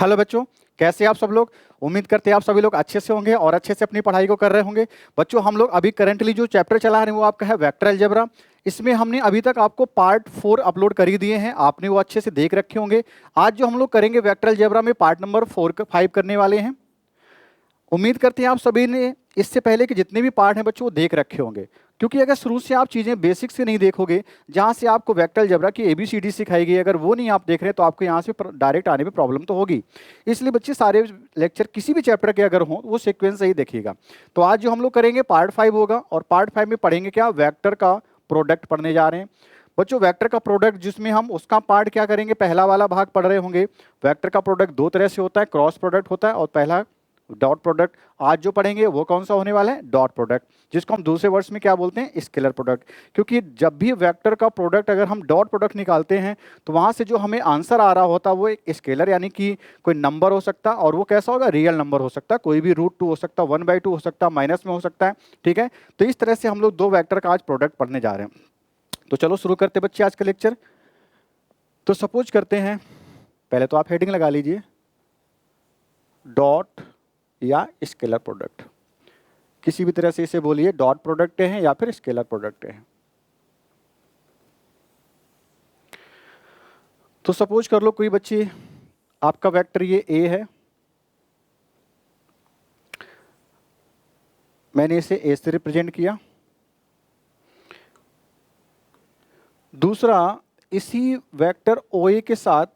Hello बच्चों, कैसे आप सब लोग। उम्मीद करते हैं आप सभी लोग अच्छे से होंगे और अच्छे से अपनी पढ़ाई को कर रहे होंगे। बच्चों, हम लोग अभी करंटली जो चैप्टर चला रहे हैं वो आपका है वेक्टर अलजेब्रा। इसमें हमने अभी तक आपको पार्ट 4 अपलोड कर ही दिए हैं, आपने वो अच्छे से देख रखे होंगे। आज जो हम लोग करेंगे वेक्टर अलजेब्रा में पार्ट नंबर 5 करने वाले हैं। उम्मीद करते हैं आप सभी ने इससे पहले के जितने भी पार्ट हैं बच्चों वो देख रखे होंगे, क्योंकि अगर शुरू से आप चीज़ें बेसिक से नहीं देखोगे, जहाँ से आपको वेक्टर अलजेब्रा की एबीसीडी सिखाई गई, अगर वो नहीं आप देख रहे तो आपको यहाँ से डायरेक्ट आने में प्रॉब्लम तो होगी। इसलिए बच्चे सारे लेक्चर किसी भी चैप्टर के अगर हों वो सीक्वेंस से ही देखिएगा। तो आज जो हम लोग करेंगे पार्ट 5 होगा, और पार्ट 5 में पढ़ेंगे क्या, वेक्टर का प्रोडक्ट पढ़ने जा रहे हैं। बच्चों, वेक्टर का प्रोडक्ट जिसमें हम उसका पार्ट क्या करेंगे, पहला वाला भाग पढ़ रहे होंगे। वेक्टर का प्रोडक्ट दो तरह से होता है, क्रॉस प्रोडक्ट होता है और पहला डॉट प्रोडक्ट। आज जो पढ़ेंगे वो कौन सा होने वाला है, डॉट प्रोडक्ट, जिसको हम दूसरे वर्ड्स में क्या बोलते हैं, स्केलर प्रोडक्ट। क्योंकि जब भी वेक्टर का प्रोडक्ट अगर हम डॉट प्रोडक्ट निकालते हैं तो वहां से जो हमें आंसर आ रहा होता है वो एक स्केलर यानी कि कोई नंबर हो सकता है, और वो कैसा होगा, रियल नंबर हो सकता है, कोई भी √2 हो सकता है, 1/2 हो सकता है, माइनस में हो सकता है। ठीक है, तो इस तरह से हम लोग दो वेक्टर का आज प्रोडक्ट पढ़ने जा रहे हैं। तो चलो शुरू करते बच्चे आज का लेक्चर। तो सपोज करते हैं, पहले तो आप हेडिंग लगा लीजिए, डॉट या स्केलर प्रोडक्ट। किसी भी तरह से इसे बोलिए डॉट प्रोडक्ट है या फिर स्केलर प्रोडक्ट है। तो सपोज कर लो कोई बच्ची, आपका वेक्टर ये ए है, मैंने इसे ए से रिप्रेजेंट किया। दूसरा, इसी वेक्टर ओ ए के साथ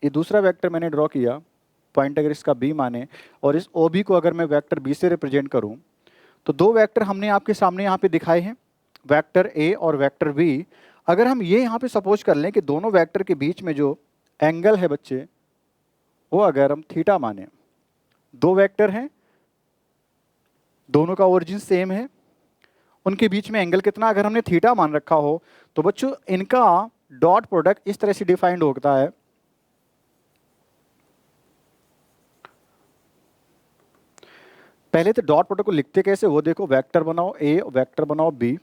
ये दूसरा वेक्टर मैंने ड्रॉ किया, पॉइंट अगर इसका बी माने, और इस ओ बी को अगर मैं वेक्टर बी से रिप्रेजेंट करूं, तो दो वेक्टर हमने आपके सामने यहाँ पे दिखाए हैं, वेक्टर ए और वेक्टर बी। अगर हम ये यहाँ पे सपोज कर लें कि दोनों वेक्टर के बीच में जो एंगल है बच्चे, वो अगर हम थीटा माने, दो वेक्टर हैं, दोनों का ओरिजिन सेम है, उनके बीच में एंगल कितना अगर हमने थीटा मान रखा हो, तो बच्चों इनका डॉट प्रोडक्ट इस तरह से डिफाइंड होता है। पहले तो डॉट प्रोडक्ट को लिखते कैसे वो देखो, वेक्टर बनाओ ए, वेक्टर बनाओ बी।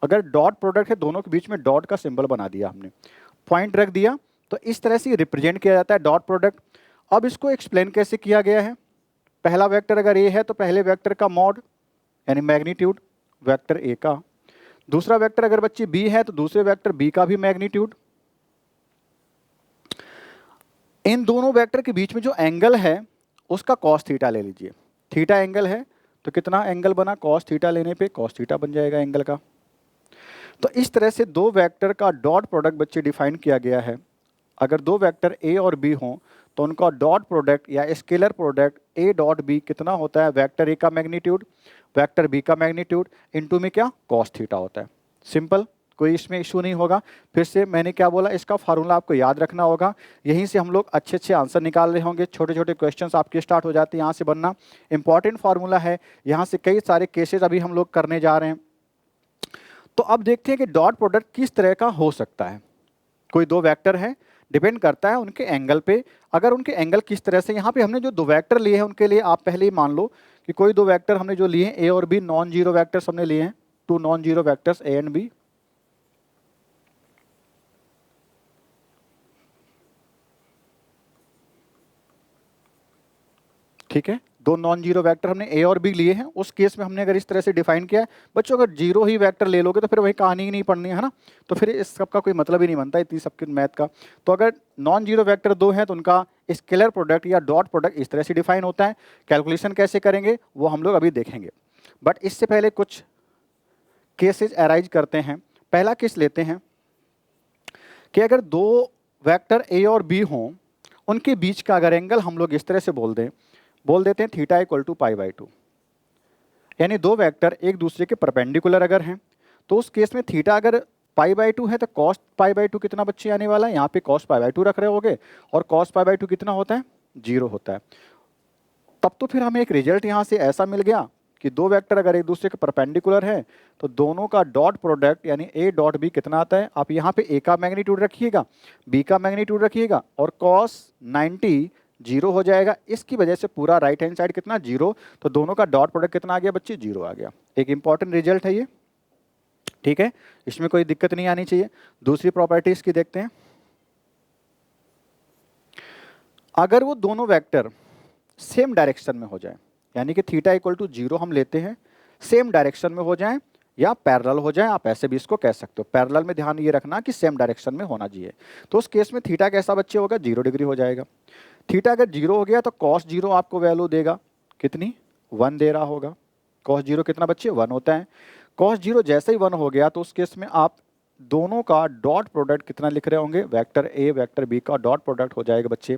अगर डॉट प्रोडक्ट है, दोनों के बीच में डॉट का सिंबल बना दिया हमने, पॉइंट रख दिया, तो इस तरह से रिप्रेजेंट किया जाता है डॉट प्रोडक्ट। अब इसको एक्सप्लेन कैसे किया गया है, पहला वेक्टर अगर ए है तो पहले वेक्टर का मॉड यानी मैग्नीट्यूड वेक्टर ए का, दूसरा वेक्टर अगर बच्चे बी है तो दूसरे वेक्टर बी का भी मैग्नीट्यूड। इन दोनों वेक्टर के बीच में जो एंगल है उसका कॉस थीटा ले लीजिए। थीटा एंगल है तो कितना एंगल बना, कॉस थीटा लेने पे कॉस थीटा बन जाएगा एंगल का। तो इस तरह से दो वेक्टर का डॉट प्रोडक्ट बच्चे डिफाइन किया गया है। अगर दो वेक्टर ए और बी हों तो उनका डॉट प्रोडक्ट या scalar product a dot b कितना होता है, वेक्टर ए का मैग्नीट्यूड वेक्टर बी का मैग्नीट्यूड इनटू में क्या, कॉस थीटा होता है। सिंपल, कोई इसमें इशू नहीं होगा। फिर से मैंने क्या बोला, इसका फार्मूला आपको याद रखना होगा, यहीं से हम लोग अच्छे अच्छे आंसर निकाल रहे होंगे, छोटे छोटे क्वेश्चंस आपके स्टार्ट हो जाते हैं यहाँ से बनना। इंपॉर्टेंट फार्मूला है, यहाँ से कई सारे केसेस अभी हम लोग करने जा रहे हैं। तो अब देखते हैं कि डॉट प्रोडक्ट किस तरह का हो सकता है। कोई दो वेक्टर है, डिपेंड करता है उनके एंगल पे। अगर उनके एंगल किस तरह से, यहाँ पे हमने जो दो वेक्टर लिए हैं उनके लिए आप पहले ही मान लो कि कोई दो वेक्टर हमने जो लिए हैं ए और बी, नॉन जीरो वेक्टर्स हमने लिए हैं, two non zero vectors a and b. ठीक है, दो नॉन जीरो वेक्टर हमने ए और बी लिए हैं। उस केस में हमने अगर इस तरह से डिफाइन किया है, बच्चों अगर जीरो ही वेक्टर ले लोगे तो फिर वही कहानी ही नहीं पढ़नी है ना, तो फिर इस सब का कोई मतलब ही नहीं बनता इतनी सबके मैथ का। तो अगर नॉन जीरो वेक्टर दो हैं तो उनका स्केलर प्रोडक्ट या डॉट प्रोडक्ट इस तरह से डिफाइन होता है। कैलकुलेशन कैसे करेंगे वो हम लोग अभी देखेंगे, बट इससे पहले कुछ केसेज अराइज करते हैं। पहला केस लेते हैं कि अगर दो वेक्टर ए और बी हों, उनके बीच का अगर एंगल हम लोग इस तरह से बोल देते हैं थीटा इक्वल टू π/2, यानी दो वेक्टर एक दूसरे के परपेंडिकुलर अगर हैं, तो उस केस में थीटा अगर π/2 है तो कॉस π/2 कितना बच्चे आने वाला है, यहाँ पे कॉस π/2 रख रहे होगे, और कॉस π/2 कितना होता है, 0 होता है। तब तो फिर हमें एक रिजल्ट यहाँ से ऐसा मिल गया कि दो वेक्टर अगर एक दूसरे के परपेंडिकुलर है तो दोनों का डॉट प्रोडक्ट यानी ए डॉट बी कितना आता है। आप यहाँ पे ए का मैग्नीट्यूड रखिएगा, बी का मैग्नीट्यूड रखिएगा, और कॉस 90 0 हो जाएगा। इसकी वजह से पूरा राइट हैंड साइड कितना, 0। तो दोनों का डॉट प्रोडक्ट कितना आ गया बच्चे, 0 आ गया। एक इंपॉर्टेंट रिजल्ट है ये, ठीक है, इसमें कोई दिक्कत नहीं आनी चाहिए। दूसरी प्रॉपर्टी इसकी देखते हैं। अगर वो दोनों वेक्टर सेम डायरेक्शन में हो जाए, यानी कि थीटा इक्वल टू 0 हम लेते हैं, सेम डायरेक्शन में हो जाए या पैरेलल हो जाए, आप ऐसे भी इसको कह सकते हो। पैरेलल में ध्यान ये रखना कि सेम डायरेक्शन में होना चाहिए। तो उस केस में थीटा कैसा बच्चे होगा, 0 डिग्री हो जाएगा। थीटा अगर 0 हो गया तो कॉस 0 आपको वैल्यू देगा कितनी, 1 दे रहा होगा। कॉस 0 कितना बच्चे, 1 होता है। कॉस 0 जैसे ही 1 हो गया तो उस केस में आप दोनों का डॉट प्रोडक्ट कितना लिख रहे होंगे, वेक्टर ए वेक्टर बी का डॉट प्रोडक्ट हो जाएगा बच्चे,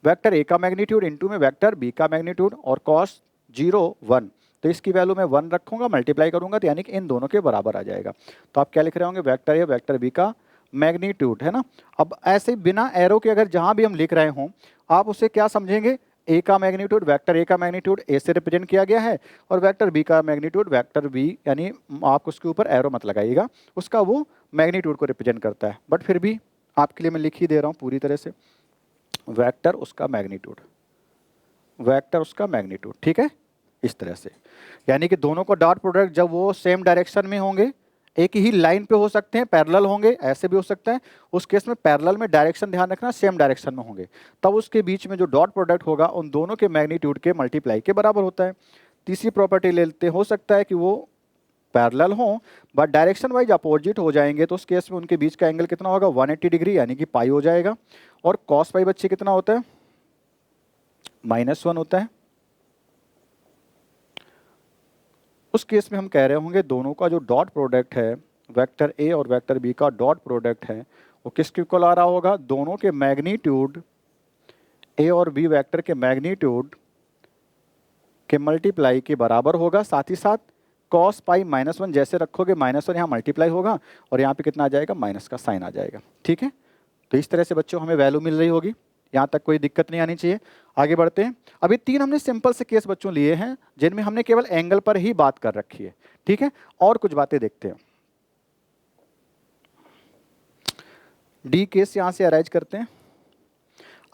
वेक्टर ए का मैग्नीट्यूड इनटू में वेक्टर बी का मैग्नीट्यूड, और कॉस 0 1, तो इसकी वैल्यू मैं 1 रखूंगा, मल्टीप्लाई करूंगा तो यानी कि इन दोनों के बराबर आ जाएगा। तो आप क्या लिख रहे होंगे, वेक्टर ए वेक्टर बी का मैग्नीट्यूड, है ना। अब ऐसे बिना एरो के अगर जहां भी हम लिख रहे हों, आप उसे क्या समझेंगे, ए का मैग्नीट्यूड, वेक्टर ए का मैग्नीट्यूड ए से रिप्रेजेंट किया गया है, और वेक्टर बी का मैग्नीट्यूड वेक्टर बी, यानी आप उसके ऊपर एरो मत लगाइएगा, उसका वो मैग्नीट्यूड को रिप्रेजेंट करता है। बट फिर भी आपके लिए मैं लिख ही दे रहा हूँ पूरी तरह से, वेक्टर उसका मैग्नीट्यूड, वेक्टर उसका मैग्नीट्यूड, ठीक है, इस तरह से। यानी कि दोनों का डॉट प्रोडक्ट जब वो सेम डायरेक्शन में होंगे, एक ही लाइन पे हो सकते हैं, पैरेलल होंगे, ऐसे भी हो सकता है, उस केस में पैरेलल में डायरेक्शन ध्यान रखना सेम डायरेक्शन में होंगे, तब उसके बीच में जो डॉट प्रोडक्ट होगा उन दोनों के मैग्नीट्यूड के मल्टीप्लाई के बराबर होता है। तीसरी प्रॉपर्टी लेते, हो सकता है कि वो पैरेलल हो बट डायरेक्शन वाइज अपोजिट हो जाएंगे, तो उस केस में उनके बीच का एंगल कितना होगा, 180 डिग्री, यानी कि पाई हो जाएगा। और कॉस पाई बच्चे कितना होता है, -1 होता है। उस केस में हम कह रहे होंगे दोनों का जो डॉट प्रोडक्ट है, वेक्टर ए और वेक्टर बी का डॉट प्रोडक्ट है, वो किसके इक्वल आ रहा होगा, दोनों के मैग्नीट्यूड, ए और बी वेक्टर के मैग्नीट्यूड के मल्टीप्लाई के बराबर होगा। साथ ही साथ कॉस पाई -1 जैसे रखोगे, -1 यहाँ मल्टीप्लाई होगा और यहाँ पे कितना आ जाएगा, माइनस का साइन आ जाएगा, ठीक है। तो इस तरह से बच्चों हमें वैल्यू मिल रही होगी, यहाँ तक कोई दिक्कत नहीं आनी चाहिए। आगे बढ़ते हैं। अभी 3 हमने सिंपल से केस बच्चों लिए हैं जिनमें हमने केवल एंगल पर ही बात कर रखी है, ठीक है। और कुछ बातें देखते हैं। डी केस यहाँ से अराइज करते हैं।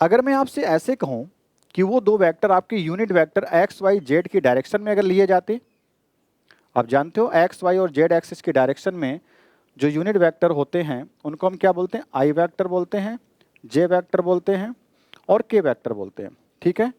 अगर मैं आपसे ऐसे कहूँ कि वो दो वेक्टर आपके unit vector x y z की डायरेक्शन में अगर लिए जाते, आप जानते हो एक्स वाई और जेड एक्सिस की डायरेक्शन में जो यूनिट वेक्टर होते हैं उनको हम क्या बोलते हैं, आई वेक्टर बोलते हैं, जे वेक्टर बोलते हैं और के वेक्टर बोलते हैं, ठीक है।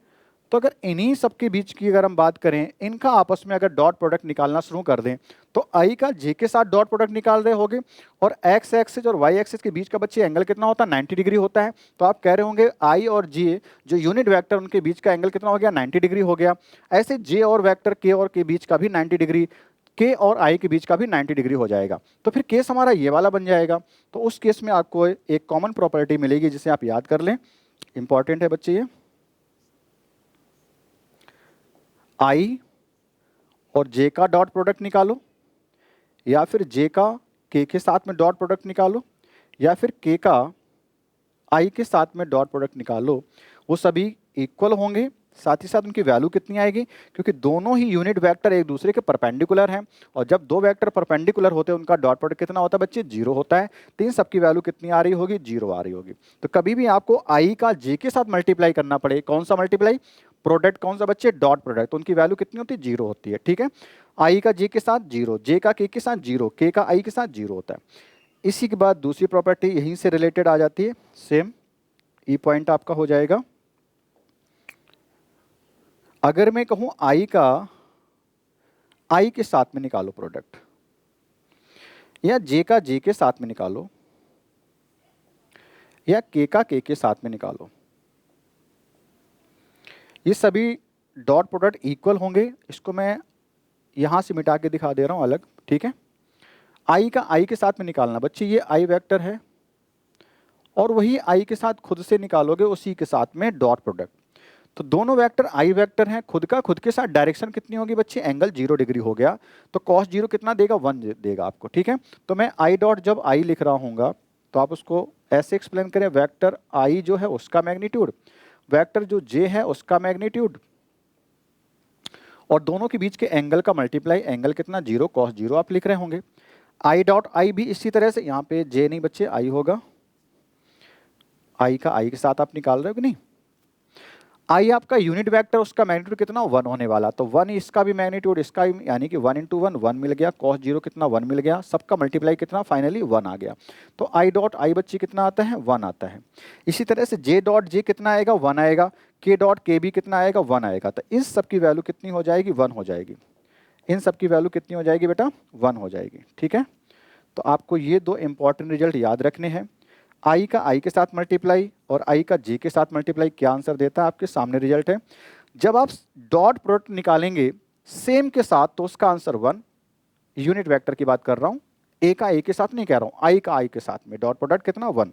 तो अगर इन्हीं सब के बीच की अगर हम बात करें, इनका आपस में अगर डॉट प्रोडक्ट निकालना शुरू कर दें, तो आई का जे के साथ डॉट प्रोडक्ट निकाल रहे होंगे, और एक्स एक्सिस और वाई एक्सिस के बीच का बच्चे एंगल कितना होता है, 90 डिग्री होता है। तो आप कह रहे होंगे आई और जे जो यूनिट वेक्टर उनके बीच का एंगल कितना हो गया, 90 डिग्री हो गया। ऐसे जे और वेक्टर के और के बीच का भी 90 डिग्री, के और आई के बीच का भी 90 डिग्री हो जाएगा। तो फिर केस हमारा ये वाला बन जाएगा। तो उस केस में आपको एक कॉमन प्रॉपर्टी मिलेगी जिसे आप याद कर लें, इंपॉर्टेंट है बच्चे ये, आई और जे का डॉट प्रोडक्ट निकालो, या फिर जे का के साथ में डॉट प्रोडक्ट निकालो, या फिर के का आई के साथ में डॉट प्रोडक्ट निकालो, वो सभी इक्वल होंगे। साथ ही साथ उनकी वैल्यू कितनी आएगी, क्योंकि दोनों ही यूनिट वेक्टर एक दूसरे के परपेंडिकुलर हैं, और जब दो वेक्टर परपेंडिकुलर होते हैं उनका डॉट प्रोडक्ट कितना होता है बच्चे, 0 होता है। तो इन सबकी वैल्यू कितनी आ रही होगी, 0 आ रही होगी। तो कभी भी आपको आई का जे के साथ मल्टीप्लाई करना पड़े, कौन सा मल्टीप्लाई, प्रोडक्ट कौन सा बच्चे, डॉट प्रोडक्ट, तो उनकी वैल्यू कितनी होती है, 0 होती है, ठीक है। आई का जे के साथ 0, जे का के साथ 0, के का आई के साथ 0 होता है। इसी के बाद दूसरी प्रॉपर्टी यहीं से रिलेटेड आ जाती है, सेम ई पॉइंट आपका हो जाएगा। अगर मैं कहूं आई का आई के साथ में निकालो प्रोडक्ट, या जे का जे के साथ में निकालो, या के का के साथ में निकालो, ये सभी डॉट प्रोडक्ट इक्वल होंगे। इसको मैं यहां से मिटा के दिखा दे रहा हूं अलग, ठीक है। आई का आई के साथ में निकालना बच्चे, ये आई वेक्टर है, और वही आई के साथ खुद से निकालोगे उसी के साथ में डॉट प्रोडक्ट। तो दोनों वेक्टर आई वेक्टर हैं, खुद का खुद के साथ डायरेक्शन कितनी होगी बच्चे, एंगल 0 डिग्री हो गया। तो कॉस 0 कितना देगा, 1 देगा आपको, ठीक है। तो मैं आई डॉट जब आई लिख रहा हूँगा तो आप उसको ऐसे एक्सप्लेन करें, वेक्टर आई जो है उसका मैग्नीट्यूड, वेक्टर जो जे है उसका मैग्नीट्यूड, और दोनों के बीच के एंगल का मल्टीप्लाई, एंगल कितना, 0 कॉस 0 आप लिख रहे होंगे। आई डॉट आई भी इसी तरह से, यहाँ पे जे नहीं बच्चे आई होगा, आई का आई के साथ आप निकाल रहे हो कि नहीं। आई आपका यूनिट वेक्टर, उसका मैग्नीट्यूड कितना 1 होने वाला, तो 1 इसका भी मैग्नीट्यूड, इसका भी, यानी कि 1 इंटू 1 1 मिल गया, कॉस 0 कितना 1 मिल गया, सबका मल्टीप्लाई कितना फाइनली 1 आ गया। तो आई डॉट आई बच्ची कितना आता है 1 आता है। इसी तरह से जे डॉट जे कितना आएगा 1 आएगा, के डॉट के भी कितना आएगा 1 आएगा। तो इस सब की वैल्यू कितनी हो जाएगी 1 हो जाएगी, इन सब की वैल्यू कितनी हो जाएगी बेटा 1 हो जाएगी। ठीक है, तो आपको ये दो इंपॉर्टेंट रिजल्ट याद रखने हैं। आई का आई के साथ मल्टीप्लाई और आई का जे के साथ मल्टीप्लाई क्या आंसर देता है, आपके सामने रिजल्ट है। जब आप डॉट प्रोडक्ट निकालेंगे सेम के साथ तो उसका आंसर 1, यूनिट वेक्टर की बात कर रहा हूं, ए का ए के साथ नहीं कह रहा हूं, आई का आई के साथ में डॉट प्रोडक्ट कितना 1,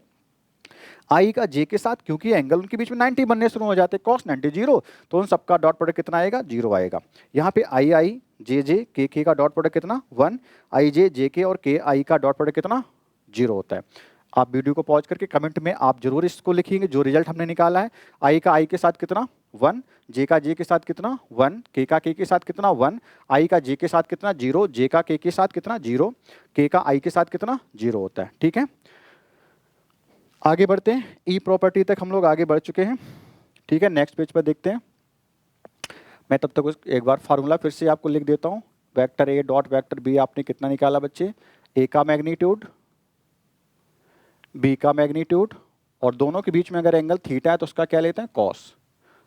आई का जे के साथ, क्योंकि एंगल उनके बीच में 90 बनने शुरू हो जाते हैं, कॉस 90 0, तो उन सबका डॉट प्रोडक्ट कितना आएगा 0 आएगा। यहाँ पे आई आई जे जे के का डॉट प्रोडक्ट कितना 1, आई जे के और के आई का डॉट प्रोडक्ट कितना 0 होता है। आप वीडियो को पॉज करके कमेंट में आप जरूर इसको लिखेंगे जो रिजल्ट हमने निकाला है। आई का आई के साथ कितना 1, जे का जे के साथ कितना 1, के का के साथ कितना 1, आई का जे के साथ कितना 0, जे का के साथ कितना 0, के का आई के साथ कितना 0 होता है। ठीक है, आगे बढ़ते हैं, ई प्रॉपर्टी तक हम लोग आगे बढ़ चुके हैं। ठीक है, नेक्स्ट पेज पर देखते हैं। मैं तब तक एक बार फार्मूला फिर से आपको लिख देता हूँ। Vector a dot vector b आपने कितना निकाला बच्चे, ए का मैग्नीट्यूड, बी का मैग्नीट्यूड, और दोनों के बीच में अगर एंगल थीटा है तो उसका क्या लेते हैं कॉस,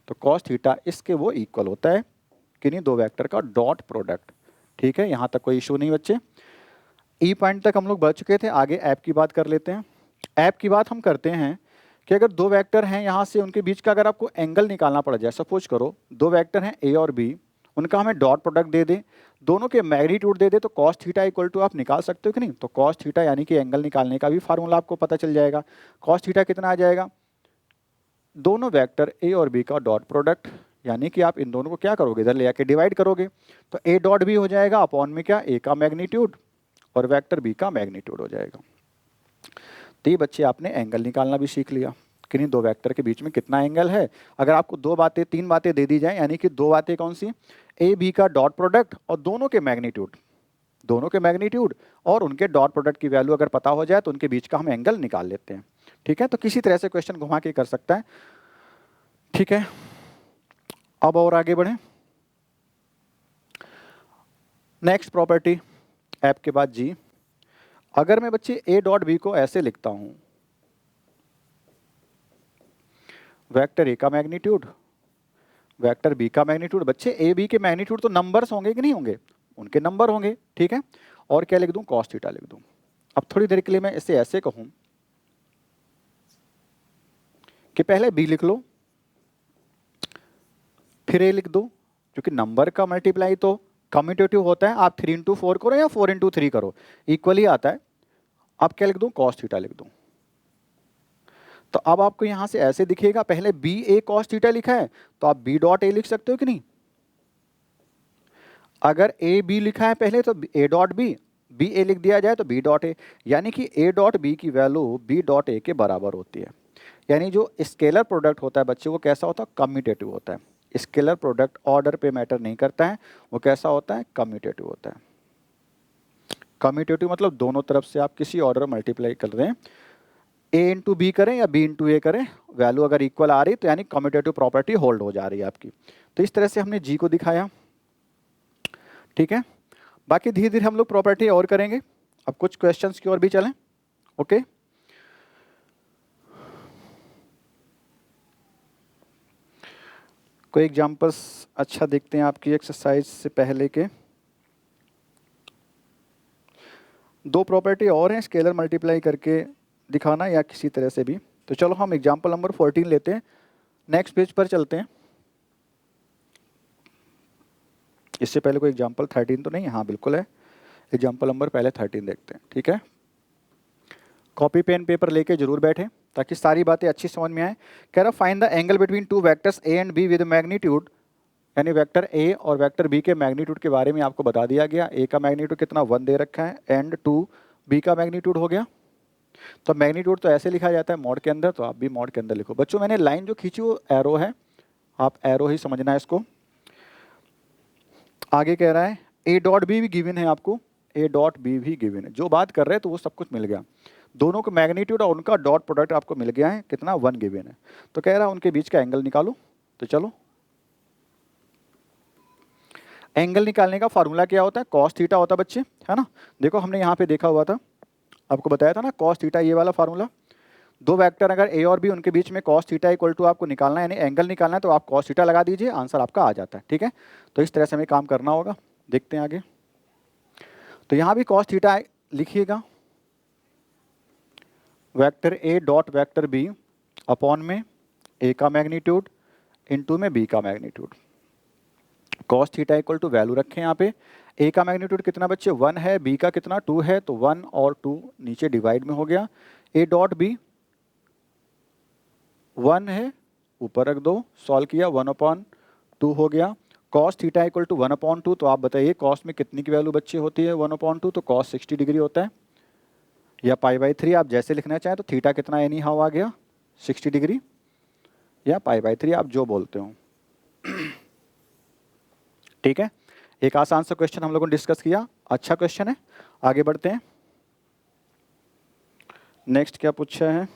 तो कॉस थीटा इसके वो इक्वल होता है किन्हीं दो वेक्टर का डॉट प्रोडक्ट। ठीक है, यहाँ तक कोई इशू नहीं बच्चे। ई पॉइंट तक हम लोग बढ़ चुके थे, आगे ऐप की बात कर लेते हैं। ऐप की बात हम करते हैं कि अगर दो वेक्टर हैं यहाँ से उनके बीच का अगर आपको एंगल निकालना पड़ जाए, सपोज करो दो वेक्टर हैं ए और बी, उनका हमें डॉट प्रोडक्ट दे दे, दोनों के मैग्नीट्यूड दे दे, तो कॉस थीटा इक्वल टू आप निकाल सकते हो कि नहीं, तो कॉस थीटा यानी कि एंगल निकालने का भी फार्मूला आपको पता चल जाएगा। कॉस थीटा कितना आ जाएगा, दोनों वेक्टर ए और बी का डॉट प्रोडक्ट, यानी कि आप इन दोनों को क्या करोगे इधर ले आके डिवाइड करोगे, तो ए डॉट बी हो जाएगा अपॉन में क्या ए का मैग्नीट्यूड और वेक्टर बी का मैग्नीट्यूड हो जाएगा। तो ये बच्चे आपने एंगल निकालना भी सीख लिया कि नहीं, दो वेक्टर के बीच में कितना एंगल है। अगर आपको दो बातें तीन बातें दे दी जाए, यानी कि दो बातें कौन सी, ए बी का डॉट प्रोडक्ट और दोनों के मैग्नीट्यूड, दोनों के मैग्नीट्यूड और उनके डॉट प्रोडक्ट की वैल्यू अगर पता हो जाए तो उनके बीच का हम एंगल निकाल लेते हैं। ठीक है, तो किसी तरह से क्वेश्चन घुमा के कर सकता है। ठीक है, अब और आगे बढ़े। नेक्स्ट प्रॉपर्टी ऐप के बाद जी, अगर मैं बच्चे ए डॉट बी को ऐसे लिखता हूं, वेक्टर ए का मैग्नीट्यूड, वेक्टर बी का मैग्नीट्यूड, बच्चे ए बी के मैग्नीट्यूड तो नंबर्स होंगे कि नहीं होंगे, उनके नंबर होंगे। ठीक है, और क्या लिख दूं, कॉस थीटा लिख दूं। अब थोड़ी देर के लिए मैं इसे ऐसे कहूं कि पहले बी लिख लो फिर ए लिख दो, क्योंकि नंबर का मल्टीप्लाई तो कम्यूटेटिव होता है, आप 3 इंटू 4 करो या 4 इंटू 3 करो इक्वल ही आता है। अब क्या लिख दूं, कॉस थीटा लिख दूं। तो अब आपको यहां से ऐसे दिखेगा, पहले बी ए कॉस थीटा लिखा है तो आप बी डॉट ए लिख सकते हो कि नहीं। अगर ए बी लिखा है पहले तो ए डॉट बी, बी ए लिख दिया जाए तो बी डॉट ए, यानी कि ए डॉट बी की वैल्यू बी डॉट ए के बराबर होती है। यानी जो स्केलर प्रोडक्ट होता है बच्चे वो कैसा होता है, कम्यूटेटिव होता है। स्केलर प्रोडक्ट ऑर्डर पे मैटर नहीं करता है, वो कैसा होता है, कम्यूटेटिव होता है। कम्यूटेटिव मतलब दोनों तरफ से आप किसी ऑर्डर मल्टीप्लाई कर रहे हैं, ए इंटू बी करें या बी इंटू ए करें, वैल्यू अगर इक्वल आ रही तो यानी कम्यूटेटिव प्रॉपर्टी होल्ड हो जा रही है आपकी। तो इस तरह से हमने जी को दिखाया। ठीक है, बाकी धीरे धीरे हम लोग प्रॉपर्टी और करेंगे। अब कुछ क्वेश्चंस की ओर भी चलें। ओके, कोई एग्जांपल्स अच्छा देखते हैं आपकी एक्सरसाइज से पहले के। दो प्रॉपर्टी और हैं, स्केलर मल्टीप्लाई करके दिखाना या किसी तरह से भी। तो चलो हम एग्जांपल नंबर 14 लेते हैं, नेक्स्ट पेज पर चलते हैं। इससे पहले कोई एग्जांपल 13 तो नहीं है, हाँ बिल्कुल है, एग्जांपल नंबर पहले 13 देखते हैं। ठीक है, कॉपी पेन पेपर लेके जरूर बैठे ताकि सारी बातें अच्छी समझ में आए। कह रहा find the angle between two vectors a and b with magnitude, यानी वेक्टर ए और वेक्टर बी के मैग्नीट्यूड के बारे में आपको बता दिया गया। ए का मैग्नीट्यूड कितना 1 दे रखा है एंड 2 बी का मैग्नीट्यूड हो गया। तो मैग्नीट्यूड तो ऐसे लिखा जाता है मॉड के अंदर, तो आप भी मॉड के अंदर लिखो। बच्चों मैंने लाइन जो खींची वो एरो है, आप एरो ही समझना है इसको। आगे कह रहा है ए डॉट बी भी गिवन है आपको, ए डॉट बी भी गिवन है। जो बात कर रहे हैं तो वो सब कुछ मिल गया, दोनों को मैग्नीट्यूड और उनका डॉट प्रोडक्ट आपको मिल गया है, कितना 1 गिवन है। तो कह रहा है उनके बीच का एंगल निकालो। तो चलो, एंगल निकालने का फार्मूला क्या होता है, कॉस थीटा होता है बच्चे, है ना। देखो हमने यहाँ पे देखा हुआ था, आपको बताया था ना कॉस थीटा, ये वाला फार्मूला। दो वेक्टर अगर ए और बी, उनके बीच में कॉस थीटा इक्वल टू आपको निकालना है, यानी एंगल निकालना है, तो आप कॉस थीटा लगा दीजिए, आंसर आपका आ जाता है। ठीक है, तो इस तरह से हमें काम करना होगा। देखते हैं आगे। तो यहाँ भी कॉस थीटा लिखिएगा, vector a dot vector b upon में ए का मैग्नीट्यूड इनटू में बी का magnitude. Cos theta equal to value रखें यहाँ पे, ए का मैग्नीट्यूड कितना बच्चे 1 है, बी का कितना 2 है, तो 1 और 2 नीचे डिवाइड में हो गया। ए डॉट बी 1 है, ऊपर रख दो, सॉल्व किया, 1/2 हो गया। कॉस थीटा इक्वल टू 1/2, तो आप बताइए कॉस में कितनी की वैल्यू बच्चे होती है 1/2, तो कॉस 60 डिग्री होता है, या π/3 आप जैसे लिखना चाहें। तो थीटा कितना एनी हाउ आ गया 60 डिग्री, या π/3 आप जो बोलते हो। ठीक है, एक आसान सा क्वेश्चन हम लोगों ने डिस्कस किया, अच्छा क्वेश्चन है। आगे बढ़ते हैं, नेक्स्ट क्या पूछा है।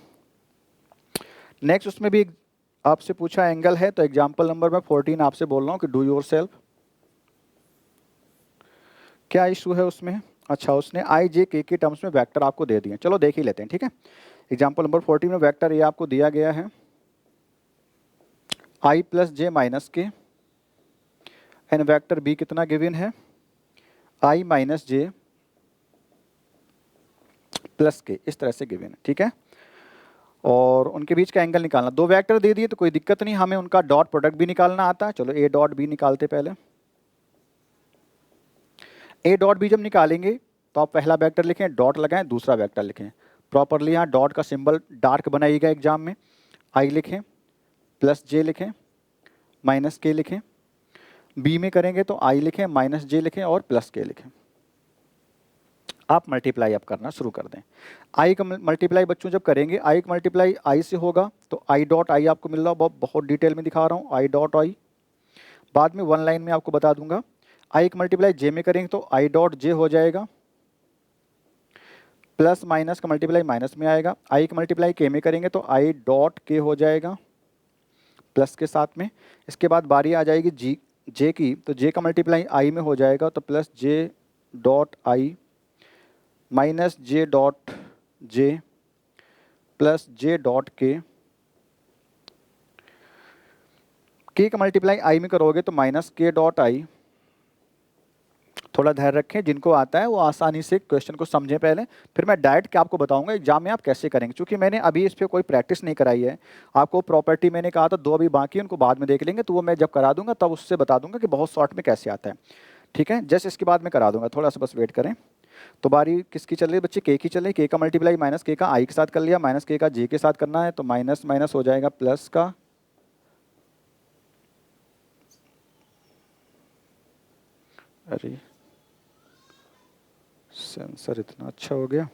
नेक्स्ट उसमें भी आपसे पूछा एंगल है, तो एग्जांपल नंबर मैं 14 आपसे बोल रहा हूँ कि डू योरसेल्फ। क्या इशू है उसमें, अच्छा उसने आई जे के टर्म्स में वेक्टर आपको दे दिए, चलो देख ही लेते हैं। ठीक है, एग्जांपल नंबर 14 में वेक्टर ये आपको दिया गया है आई प्लस जे माइनस के, एंड वेक्टर बी कितना गिवन है आई माइनस जे प्लस के, इस तरह से गिवन है। ठीक है, और उनके बीच का एंगल निकालना, दो वेक्टर दे दिए तो कोई दिक्कत नहीं, हमें उनका डॉट प्रोडक्ट भी निकालना आता है। चलो ए डॉट बी निकालते पहले। ए डॉट बी जब निकालेंगे तो आप पहला वेक्टर लिखें, डॉट लगाएं, दूसरा वेक्टर लिखें प्रॉपरली। यहाँ डॉट का सिंबल डार्क बनाइएगा एग्जाम में, आई लिखें, प्लस जे लिखें, माइनस के लिखें। बी में करेंगे तो आई लिखें, माइनस जे लिखें और प्लस के लिखें। आप मल्टीप्लाई अब करना शुरू कर दें। आई का मल्टीप्लाई बच्चों जब करेंगे, आई का मल्टीप्लाई आई से होगा, तो आई डॉट आई आपको मिल रहा है, बहुत डिटेल में दिखा रहा हूँ, आई डॉट आई। बाद में वन लाइन में आपको बता दूंगा। आई का मल्टीप्लाई जे में करेंगे तो आई डॉट जे हो जाएगा, प्लस माइनस का मल्टीप्लाई माइनस में आएगा। आई का मल्टीप्लाई के में करेंगे तो आई डॉट के हो जाएगा प्लस के साथ में। इसके बाद बारी आ जाएगी जी जे की, तो जे का मल्टीप्लाई आई में हो जाएगा, तो plus J dot I minus J dot J plus J dot के का मल्टीप्लाई आई में करोगे तो माइनस के डॉट आई। थोड़ा ध्यान रखें, जिनको आता है वो आसानी से क्वेश्चन को समझें पहले, फिर मैं डायरेक्ट क्या आपको बताऊंगा एग्जाम में आप कैसे करेंगे। क्योंकि मैंने अभी इस पर कोई प्रैक्टिस नहीं कराई है आपको। प्रॉपर्टी मैंने कहा था 2 अभी बाकी, उनको बाद में देख लेंगे, तो वो मैं जब करा दूंगा तब उससे बता दूंगा कि बहुत शॉर्ट में कैसे आता है। ठीक है, जैसे इसके बाद में करा दूंगा, थोड़ा सा बस वेट करें। तो बारी किसकी चल रही है बच्चे, के की चल रही है। के का मल्टीप्लाई माइनस के का आई के साथ कर लिया, माइनस के का जे के साथ करना है, तो माइनस माइनस हो जाएगा प्लस का, अरे सेंसर इतना अच्छा हो गया।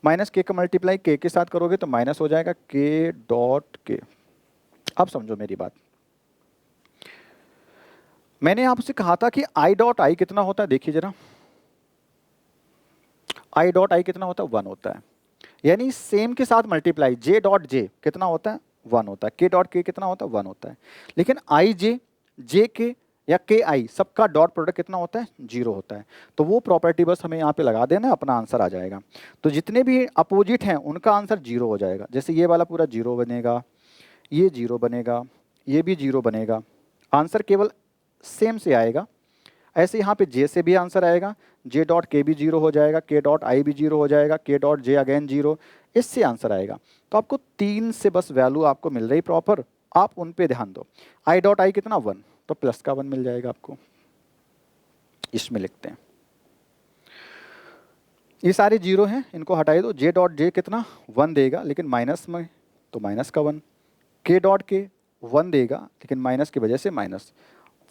माइनस के का मल्टीप्लाई के साथ करोगे तो माइनस हो जाएगा के डॉट के। अब समझो मेरी बात, मैंने आपसे कहा था कि आई डॉट आई कितना होता है, देखिए जरा, आई डॉट आई कितना होता है 1 होता है, यानी सेम के साथ मल्टीप्लाई जे डॉट जे कितना होता है 1 होता है, के डॉट के कितना होता है 1 होता है। लेकिन आई जे के या के आई सबका डॉट प्रोडक्ट कितना होता है 0 होता है। तो वो प्रॉपर्टी बस हमें यहाँ पे लगा देना, अपना आंसर आ जाएगा। तो जितने भी अपोजिट हैं उनका आंसर 0 हो जाएगा। जैसे ये वाला पूरा 0 बनेगा, ये 0 बनेगा, ये भी 0 बनेगा, आंसर केवल सेम से आएगा। ऐसे यहाँ पे जे से भी आंसर आएगा, जे डॉट के भी 0 हो जाएगा, के डॉट आई भी 0 हो जाएगा, के डॉट जे अगेन 0, इससे आंसर आएगा। तो आपको 3 से बस वैल्यू आपको मिल रही प्रॉपर, आप उन पे ध्यान दो। आई डॉट आई कितना 1, तो प्लस का 1 मिल जाएगा आपको, इसमें लिखते हैं। ये सारे 0 हैं, इनको हटाई दो। जे डॉट जे कितना 1 देगा लेकिन माइनस में, तो माइनस का 1। के डॉट के 1 देगा लेकिन माइनस की वजह से माइनस।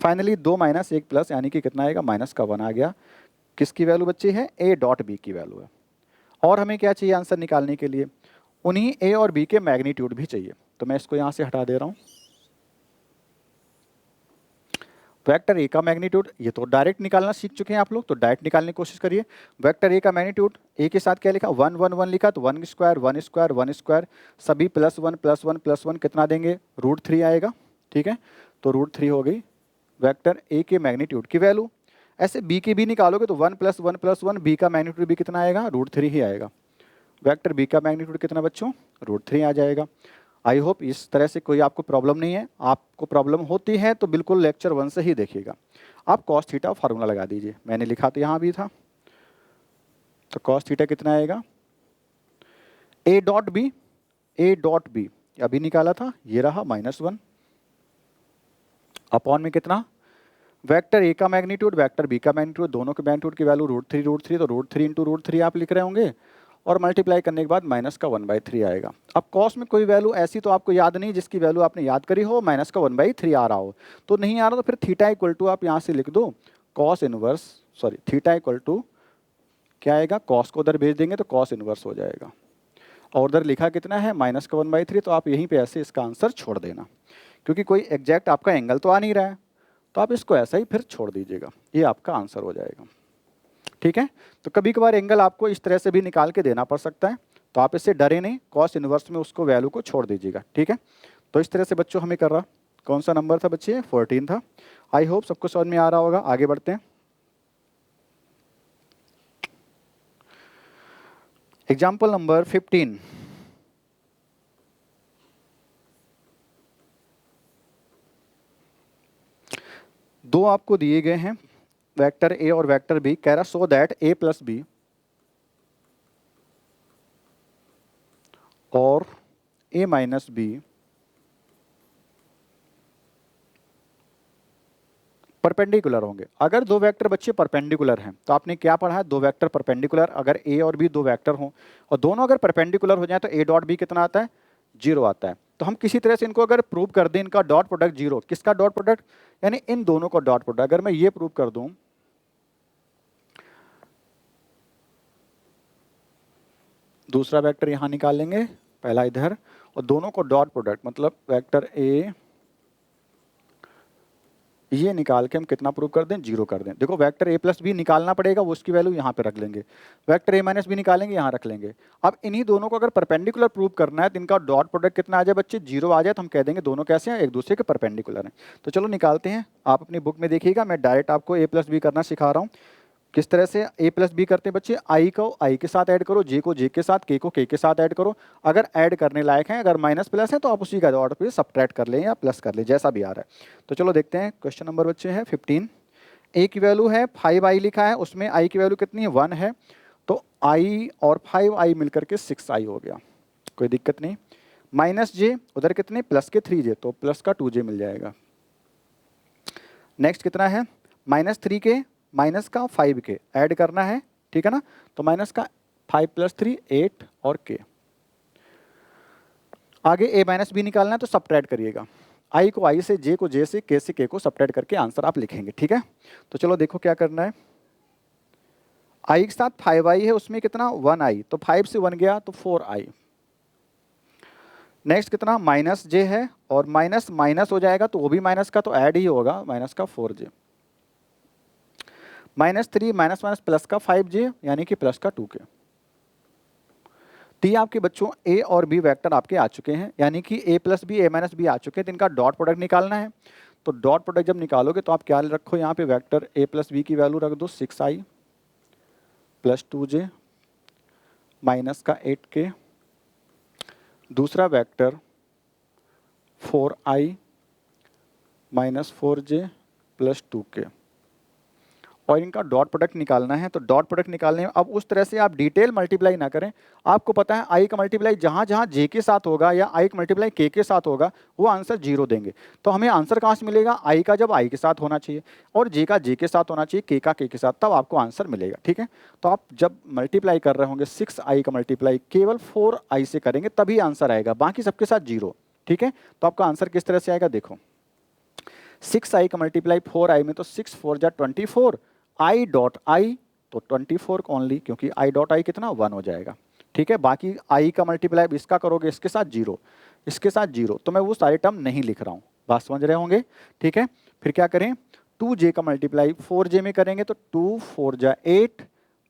फाइनली 2 माइनस 1 प्लस, यानी कि कितना आएगा माइनस का 1 आ गया। किसकी वैल्यू बच्ची है, ए डॉट बी की वैल्यू है। और हमें क्या चाहिए आंसर निकालने के लिए, उन्हीं ए और बी के मैग्नीट्यूड भी चाहिए। तो मैं इसको यहाँ से हटा दे रहा हूँ। वेक्टर ए का मैग्नीट्यूड ये तो डायरेक्ट निकालना सीख चुके हैं आप लोग, तो डायरेक्ट निकालने की कोशिश करिए। वेक्टर ए का मैग्नीट्यूड, ए के साथ क्या लिखा 1 1 1 लिखा, तो 1 स्क्वायर 1 स्क्वायर 1 स्क्वायर, सभी +1 +1 +1 कितना देंगे √3 आएगा। ठीक है, तो √3 हो गई वेक्टर ए के मैग्नीट्यूड की वैल्यू। ऐसे बी की भी निकालोगे तो 1 + 1 + 1 बी का मैग्नीट्यूड भी कितना आएगा, √3 ही आएगा। वेक्टर बी का मैग्नीट्यूड कितना बच्चों, √3 आ जाएगा। आई होप इस तरह से कोई आपको प्रॉब्लम नहीं है। आपको प्रॉब्लम होती है तो बिल्कुल लेक्चर 1 से ही देखिएगा। आप कॉस थीटा फार्मूला लगा दीजिए, मैंने लिखा तो यहाँ भी था। तो कॉस थीटा कितना आएगा, ए डॉट बी अभी निकाला था, ये रहा -1 अपॉन में कितना, वेक्टर ए का मैग्नीट्यूड वेक्टर बी का मैग्नीट्यूड, दोनों के मैग्नीट्यूड की वैल्यू √3 तो √3 × √3 आप लिख रहे होंगे, और मल्टीप्लाई करने के बाद माइनस का 1/3 आएगा। अब कॉस में कोई वैल्यू ऐसी तो आपको याद नहीं जिसकी वैल्यू आपने याद करी हो, माइनस का 1/3 आ रहा हो, तो नहीं आ रहा तो फिर थीटा इक्वल टू आप यहाँ से लिख दो cos inverse, sorry theta equal to क्या आएगा, कॉस को उधर भेज देंगे तो कॉस इनवर्स हो जाएगा, और उधर लिखा कितना है माइनस का 1/3, तो आप यहीं पे ऐसे इसका आंसर छोड़ देना, क्योंकि कोई एग्जैक्ट आपका एंगल तो आ नहीं रहा है, तो आप इसको ऐसा ही फिर छोड़ दीजिएगा, ये आपका आंसर हो जाएगा। ठीक है, तो कभी कभार एंगल आपको इस तरह से भी निकाल के देना पड़ सकता है, तो आप इससे डरे नहीं, कॉस इनवर्स में उसको वैल्यू को छोड़ दीजिएगा। ठीक है, तो इस तरह से बच्चों हमें कर रहा, कौन सा नंबर था बच्चे, 14 था। आई होप सबको समझ में आ रहा होगा। आगे बढ़ते हैं, एग्जाम्पल नंबर 15। दो आपको दिए गए हैं वेक्टर ए और वेक्टर बी, कह रहा सो दैट a + b और a - b परपेंडिकुलर होंगे। अगर दो वेक्टर बच्चे परपेंडिकुलर हैं तो आपने क्या पढ़ा है, दो वेक्टर परपेंडिकुलर, अगर a और b दो वेक्टर हों और दोनों अगर परपेंडिकुलर हो जाए तो a डॉट b कितना आता है, 0 आता है। तो हम किसी तरह से इनको अगर प्रूव कर दें, इनका डॉट प्रोडक्ट 0, किसका डॉट प्रोडक्ट, यानी इन दोनों का डॉट प्रोडक्ट, अगर मैं ये प्रूव कर दूं, दूसरा वेक्टर यहां निकाल लेंगे, पहला इधर, और दोनों को डॉट प्रोडक्ट मतलब वेक्टर ए, ये निकाल के हम कितना प्रूव कर दें, 0 कर दें। देखो वेक्टर a + b निकालना पड़ेगा, वो उसकी वैल्यू यहाँ पे रख लेंगे, वेक्टर a - b निकालेंगे, यहाँ रख लेंगे। अब इन्हीं दोनों को अगर परपेंडिकुलर प्रूव करना है तो इनका डॉट प्रोडक्ट कितना आ जाए बच्चे, 0 आ जाए, तो हम कह देंगे दोनों कैसे हैं, एक दूसरे के परपेंडिकुलर हैं। तो चलो निकालते हैं, आप अपनी बुक में देखिएगा, मैं डायरेक्ट आपको a + b करना सिखा रहा हूँ। किस तरह से a + b करते हैं बच्चे, i को i के साथ ऐड करो, j को j के साथ, k को k के साथ ऐड करो। अगर ऐड करने लायक है, अगर माइनस प्लस है तो आप उसी का डॉट पे सब्ट्रैक्ट कर लें या प्लस कर लें, जैसा भी आ रहा है। तो चलो देखते हैं, क्वेश्चन नंबर बच्चे है 15। a की वैल्यू है 5i लिखा है, उसमें i की वैल्यू कितनी है, 1 है, तो i और 5i मिलकर के 6i हो गया, कोई दिक्कत नहीं। -j उधर कितने, प्लस के 3j, तो प्लस का 2j मिल जाएगा। नेक्स्ट कितना है, -3 के माइनस का 5 के ऐड करना है, ठीक है ना, तो माइनस का 5 + 3 8 और k। आगे a - b निकालना है तो सब्ट्रैक्ट करिएगा, i को i से, j को j से, k को सब्ट्रैक्ट करके आंसर आप लिखेंगे। ठीक है, तो चलो देखो क्या करना है, i के साथ 5i है, उसमें कितना 1i, तो 5 से 1 गया तो 4i। नेक्स्ट कितना, -j है, और माइनस माइनस हो जाएगा तो वो भी माइनस का तो ऐड ही होगा, माइनस का 4j। -3 माइनस प्लस का 5j, यानी कि प्लस का 2k। तो ये आपके बच्चों a और b वेक्टर आपके आ चुके हैं, यानी कि a + b a - b आ चुके हैं, तो इनका डॉट प्रोडक्ट निकालना है। तो डॉट प्रोडक्ट जब निकालोगे तो आप क्या रखो, यहाँ पे वेक्टर a + b की वैल्यू रख दो 6i + 2j माइनस का 8k, दूसरा वेक्टर 4i - 4j + 2k, और इनका डॉट प्रोडक्ट निकालना है। तो डॉट प्रोडक्ट निकालने में अब उस तरह से आप डिटेल मल्टीप्लाई ना करें, आपको पता है i का मल्टीप्लाई जहाँ जहाँ j के साथ होगा या i का मल्टीप्लाई k के साथ होगा वो आंसर 0 देंगे। तो हमें आंसर कहाँ से मिलेगा, i का जब i के साथ होना चाहिए और j का j के साथ होना चाहिए, k का k के साथ, तब आपको आंसर मिलेगा। ठीक है, तो आप जब मल्टीप्लाई कर रहे होंगे 6i का मल्टीप्लाई केवल 4i से करेंगे तभी आंसर आएगा, बाकी सबके साथ 0। ठीक है, तो आपका आंसर किस तरह से आएगा, देखो 6i का मल्टीप्लाई 4i में, तो 6 4 जा 24, i डॉट i तो 24 ओनली, क्योंकि i डॉट i कितना 1 हो जाएगा। ठीक है, बाकी i का मल्टीप्लाई इसका करोगे इसके साथ 0, इसके साथ 0, तो मैं वो सारे टर्म नहीं लिख रहा हूँ, बात समझ रहे होंगे। ठीक है, फिर क्या करें, 2j का मल्टीप्लाई 4j में करेंगे तो 2 4 जा 8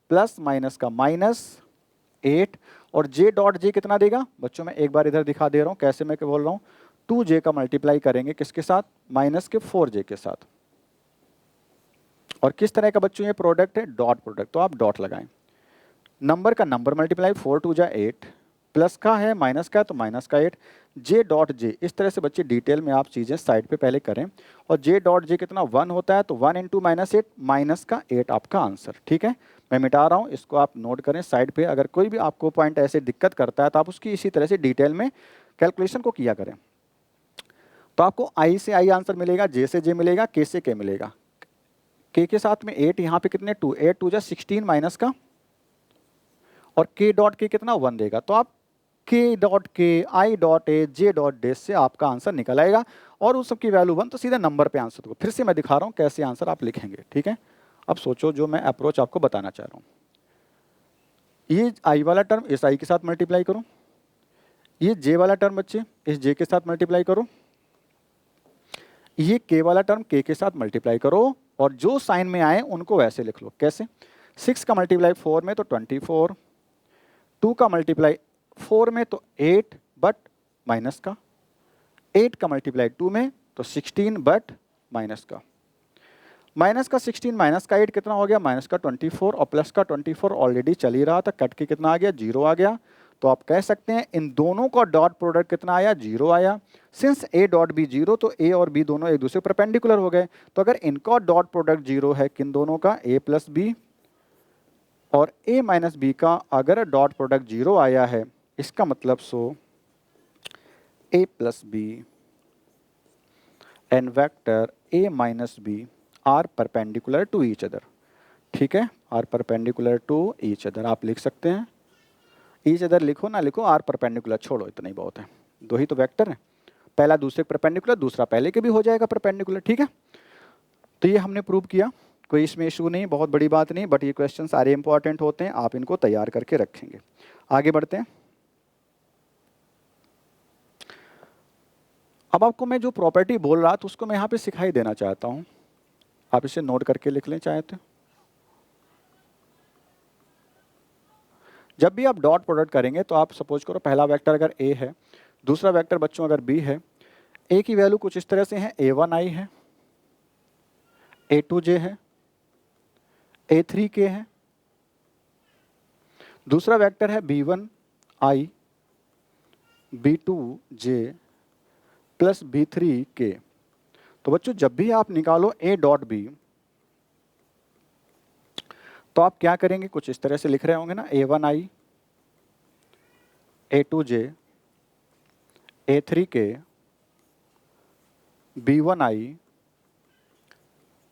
प्लस माइनस का -8, और j डॉट j कितना देगा बच्चों, मैं एक बार इधर दिखा दे रहा हूँ कैसे मैं क्या बोल रहा हूँ, 2j का मल्टीप्लाई करेंगे किसके साथ, माइनस के 4j के साथ। और किस तरह का बच्चों ये प्रोडक्ट है, डॉट प्रोडक्ट, तो आप डॉट लगाएं। नंबर का नंबर मल्टीप्लाई 4 2 जा 8, प्लस का है माइनस का है तो माइनस का 8, जे डॉट जे। इस तरह से बच्चे डिटेल में आप चीज़ें साइड पे पहले करें। और जे डॉट जे कितना 1 होता है, तो 1 इंटू माइनस 8, माइनस का 8 आपका आंसर। ठीक है, मैं मिटा रहा हूँ, इसको आप नोट करें साइड पे। अगर कोई भी आपको पॉइंट ऐसे दिक्कत करता है तो आप उसकी इसी तरह से डिटेल में कैलकुलेशन को किया करें। तो आपको आई से आई आंसर मिलेगा, जे से जे मिलेगा, के से के मिलेगा। के साथ में 8, यहाँ पे कितने 2, 8 2 जा 16 माइनस का, और के डॉट के कितना 1 देगा। तो आप के डॉट के, I dot A, J dot day से आपका आंसर निकल आएगा। और उस सबकी वैल्यू 1, तो सीधा नंबर पे आंसर को। फिर से मैं दिखा रहा हूँ कैसे आंसर आप लिखेंगे। ठीक है, अब सोचो जो मैं अप्रोच आपको बताना चाह रहा हूँ। ये आई वाला टर्म इस आई के साथ मल्टीप्लाई करो, ये जे वाला टर्म बच्चे इस जे के साथ मल्टीप्लाई करो, ये के वाला टर्म के साथ मल्टीप्लाई करो, और जो साइन में आए उनको वैसे लिख लो। कैसे, 6 का मल्टीप्लाई 4 में तो 24, 2 का मल्टीप्लाई 4 में तो 8 बट माइनस का, 8 का मल्टीप्लाई 2 में तो 16 बट माइनस का, माइनस का 16 माइनस का 8 कितना हो गया, माइनस का 24, और प्लस का 24 ऑलरेडी चल ही रहा था, कट के कितना आ गया, 0 आ गया। तो आप कह सकते हैं इन दोनों का डॉट प्रोडक्ट कितना आया, 0 आया। सिंस ए डॉट बी 0, तो ए और बी दोनों एक दूसरे परपेंडिकुलर हो गए। तो अगर इनका डॉट प्रोडक्ट 0 है, किन दोनों का, ए प्लस बी और ए माइनस बी का अगर डॉट प्रोडक्ट 0 आया है, इसका मतलब so A plus B and vector A minus B are perpendicular to each other. ठीक है, are perpendicular to each other आप लिख सकते हैं। ईच अदर लिखो ना लिखो, आर परपेंडिकुलर छोड़ो, इतना ही बहुत है। दो ही तो वेक्टर है, पहला दूसरे परपेंडिकुलर, दूसरा पहले के भी हो जाएगा परपेंडिकुलर। ठीक है, तो ये हमने प्रूव किया, कोई इसमें इशू नहीं, बहुत बड़ी बात नहीं, बट ये क्वेश्चन सारे इंपॉर्टेंट होते हैं, आप इनको तैयार करके रखेंगे। आगे बढ़ते हैं। अब आपको मैं जो प्रॉपर्टी बोल रहा था उसको मैं यहाँ पे सिखाई देना चाहता हूँ, आप इसे नोट करके लिख लें चाहे तो। जब भी आप डॉट प्रोडक्ट करेंगे तो आप सपोज करो पहला वेक्टर अगर ए है, दूसरा वेक्टर बच्चों अगर बी है, ए की वैल्यू कुछ इस तरह से है, a1i है, a2j है, a3k है, दूसरा वेक्टर है b1i, b2j प्लस b3k। तो बच्चों जब भी आप निकालो a डॉट बी, तो आप क्या करेंगे, कुछ इस तरह से लिख रहे होंगे ना, a1i, a2j, a3k, b1i,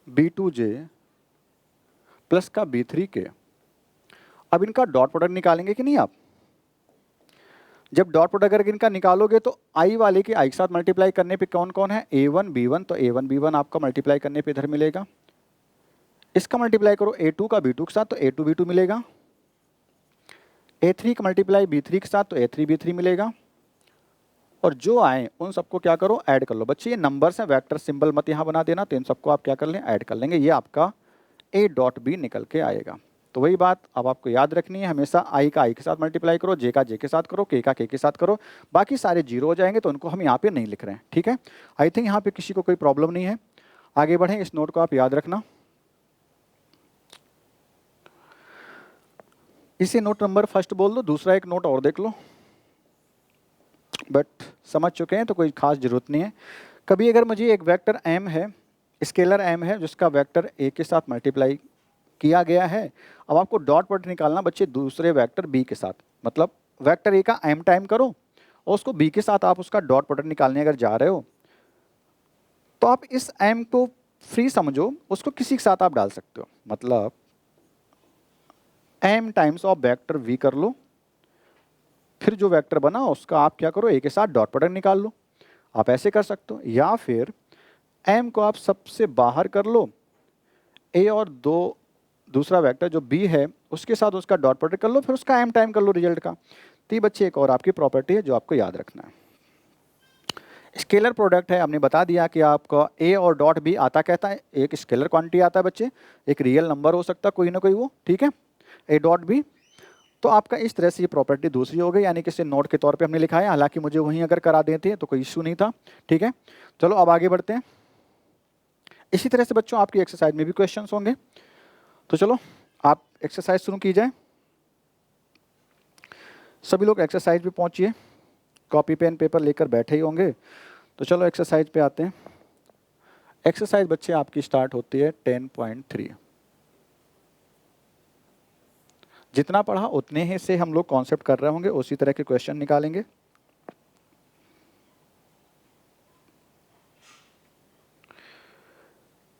b2j plus का b3k। अब इनका डॉट प्रोडक्ट निकालेंगे कि नहीं आप। जब डॉट प्रोडक्ट अगर इनका निकालोगे तो i वाले के i के साथ मल्टीप्लाई करने पे कौन कौन है, a1 b1, तो a1 b1 आपका मल्टीप्लाई करने पे इधर मिलेगा। इसका मल्टीप्लाई करो a2 का b2 के साथ तो a2 b2 मिलेगा, a3 का मल्टीप्लाई b3 के साथ तो a3 b3 मिलेगा। और जो आए उन सबको क्या करो, ऐड कर लो। बच्चे ये नंबर्स हैं, वेक्टर सिंबल मत यहाँ बना देना, तो इन सबको आप क्या कर लें, ऐड कर लेंगे, ये आपका a डॉट बी निकल के आएगा। तो वही बात अब आपको याद रखनी है, हमेशा i का i के साथ मल्टीप्लाई करो, j का j के साथ करो, k का k के साथ करो, बाकी सारे जीरो हो जाएंगे, तो उनको हम यहाँ पे नहीं लिख रहे हैं। ठीक है, आई थिंक यहाँ पे किसी को कोई प्रॉब्लम नहीं है। आगे बढ़ें, इस नोट को आप याद रखना। इसे नोट नंबर फर्स्ट बोल दो, दूसरा एक नोट और देख लो, बट समझ चुके हैं तो कोई खास जरूरत नहीं है। कभी अगर मुझे एक वेक्टर m है, स्केलर m है, जिसका वेक्टर a के साथ मल्टीप्लाई किया गया है, अब आपको डॉट प्रोडक्ट निकालना बच्चे दूसरे वेक्टर b के साथ, मतलब वेक्टर a का m टाइम करो और उसको b के साथ आप उसका डॉट प्रोडक्ट निकालने अगर जा रहे हो, तो आप इस m को फ्री समझो, उसको किसी के साथ आप डाल सकते हो, मतलब m times of vector v कर लो, फिर जो वेक्टर बना उसका आप क्या करो, a के साथ डॉट प्रोडक्ट निकाल लो। आप ऐसे कर सकते हो, या फिर m को आप सबसे बाहर कर लो, a और दूसरा वेक्टर जो b है उसके साथ उसका डॉट प्रोडक्ट कर लो, फिर उसका m टाइम कर लो रिजल्ट का। तो ये बच्चे एक और आपकी प्रॉपर्टी है जो आपको याद रखना है। स्केलर प्रोडक्ट है, हमने बता दिया कि आपका a और डॉट b आता कहता है, एक स्केलर क्वांटिटी आता है बच्चे, एक रियल नंबर हो सकता है कोई ना कोई वो, ठीक है, a डॉट b। तो आपका इस तरह से ये प्रॉपर्टी दूसरी हो गई, यानी कि इसे नोट के तौर पे हमने लिखा है, हालांकि मुझे वहीं अगर करा देते तो कोई इश्यू नहीं था। ठीक है, चलो अब आगे बढ़ते हैं। इसी तरह से बच्चों आपकी एक्सरसाइज में भी क्वेश्चंस होंगे, तो चलो आप एक्सरसाइज शुरू की जाए। सभी लोग एक्सरसाइज पे पहुंचिए, कॉपी पेन पेपर लेकर बैठे ही होंगे। तो चलो एक्सरसाइज पे आते हैं। एक्सरसाइज बच्चे आपकी स्टार्ट होती है 10.3। जितना पढ़ा उतने ही से हम लोग कॉन्सेप्ट कर रहे होंगे, उसी तरह के क्वेश्चन निकालेंगे।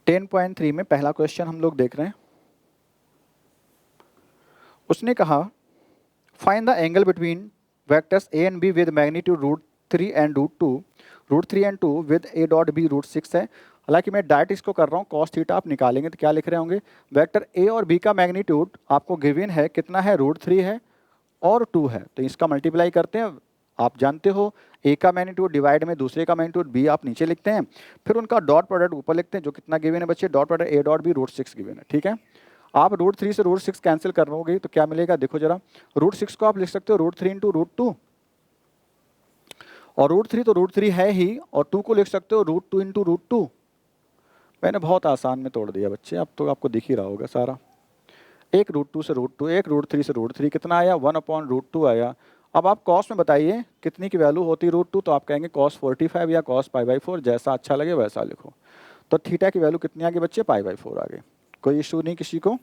टेन पॉइंट थ्री में पहला क्वेश्चन हम लोग देख रहे हैं। उसने कहा find the angle between vectors a and b with magnitude √3 and √2, √3 and 2 with a dot b √6 है। हालांकि मैं डायरेक्ट इसको कर रहा हूँ, कॉस थीटा आप निकालेंगे तो क्या लिख रहे होंगे, वेक्टर ए और बी का मैग्नीट्यूड आपको गिवन है, कितना है, √3 है और 2 है, तो इसका मल्टीप्लाई करते हैं। आप जानते हो ए का मैग्नीट्यूड डिवाइड में दूसरे का मैग्नीट्यूड बी आप नीचे लिखते हैं, फिर उनका डॉट प्रोडक्ट ऊपर लिखते हैं, जो कितना गिवन है बच्चे, dot product a dot b √6 given है। ठीक है, आप √3 से √6 कैंसिल कर लोगे तो क्या मिलेगा, देखो जरा, √6 को आप लिख सकते हो √3 इंटू √2, और √3 तो √3 है ही, और 2 को लिख सकते हो √2 इंटू √2। मैंने बहुत आसान में तोड़ दिया बच्चे, अब तो आपको दिख ही रहा होगा सारा। एक √2 से √2, एक √3 से √3, कितना आया, 1/√2 आया। अब आप कॉस में बताइए कितनी की वैल्यू होती √2, तो आप कहेंगे cos 45 या cos π/4, जैसा अच्छा लगे वैसा लिखो। तो थीटा की वैल्यू कितनी आ गई बच्चे, π/4 आ गई। कोई इशू नहीं किसी को।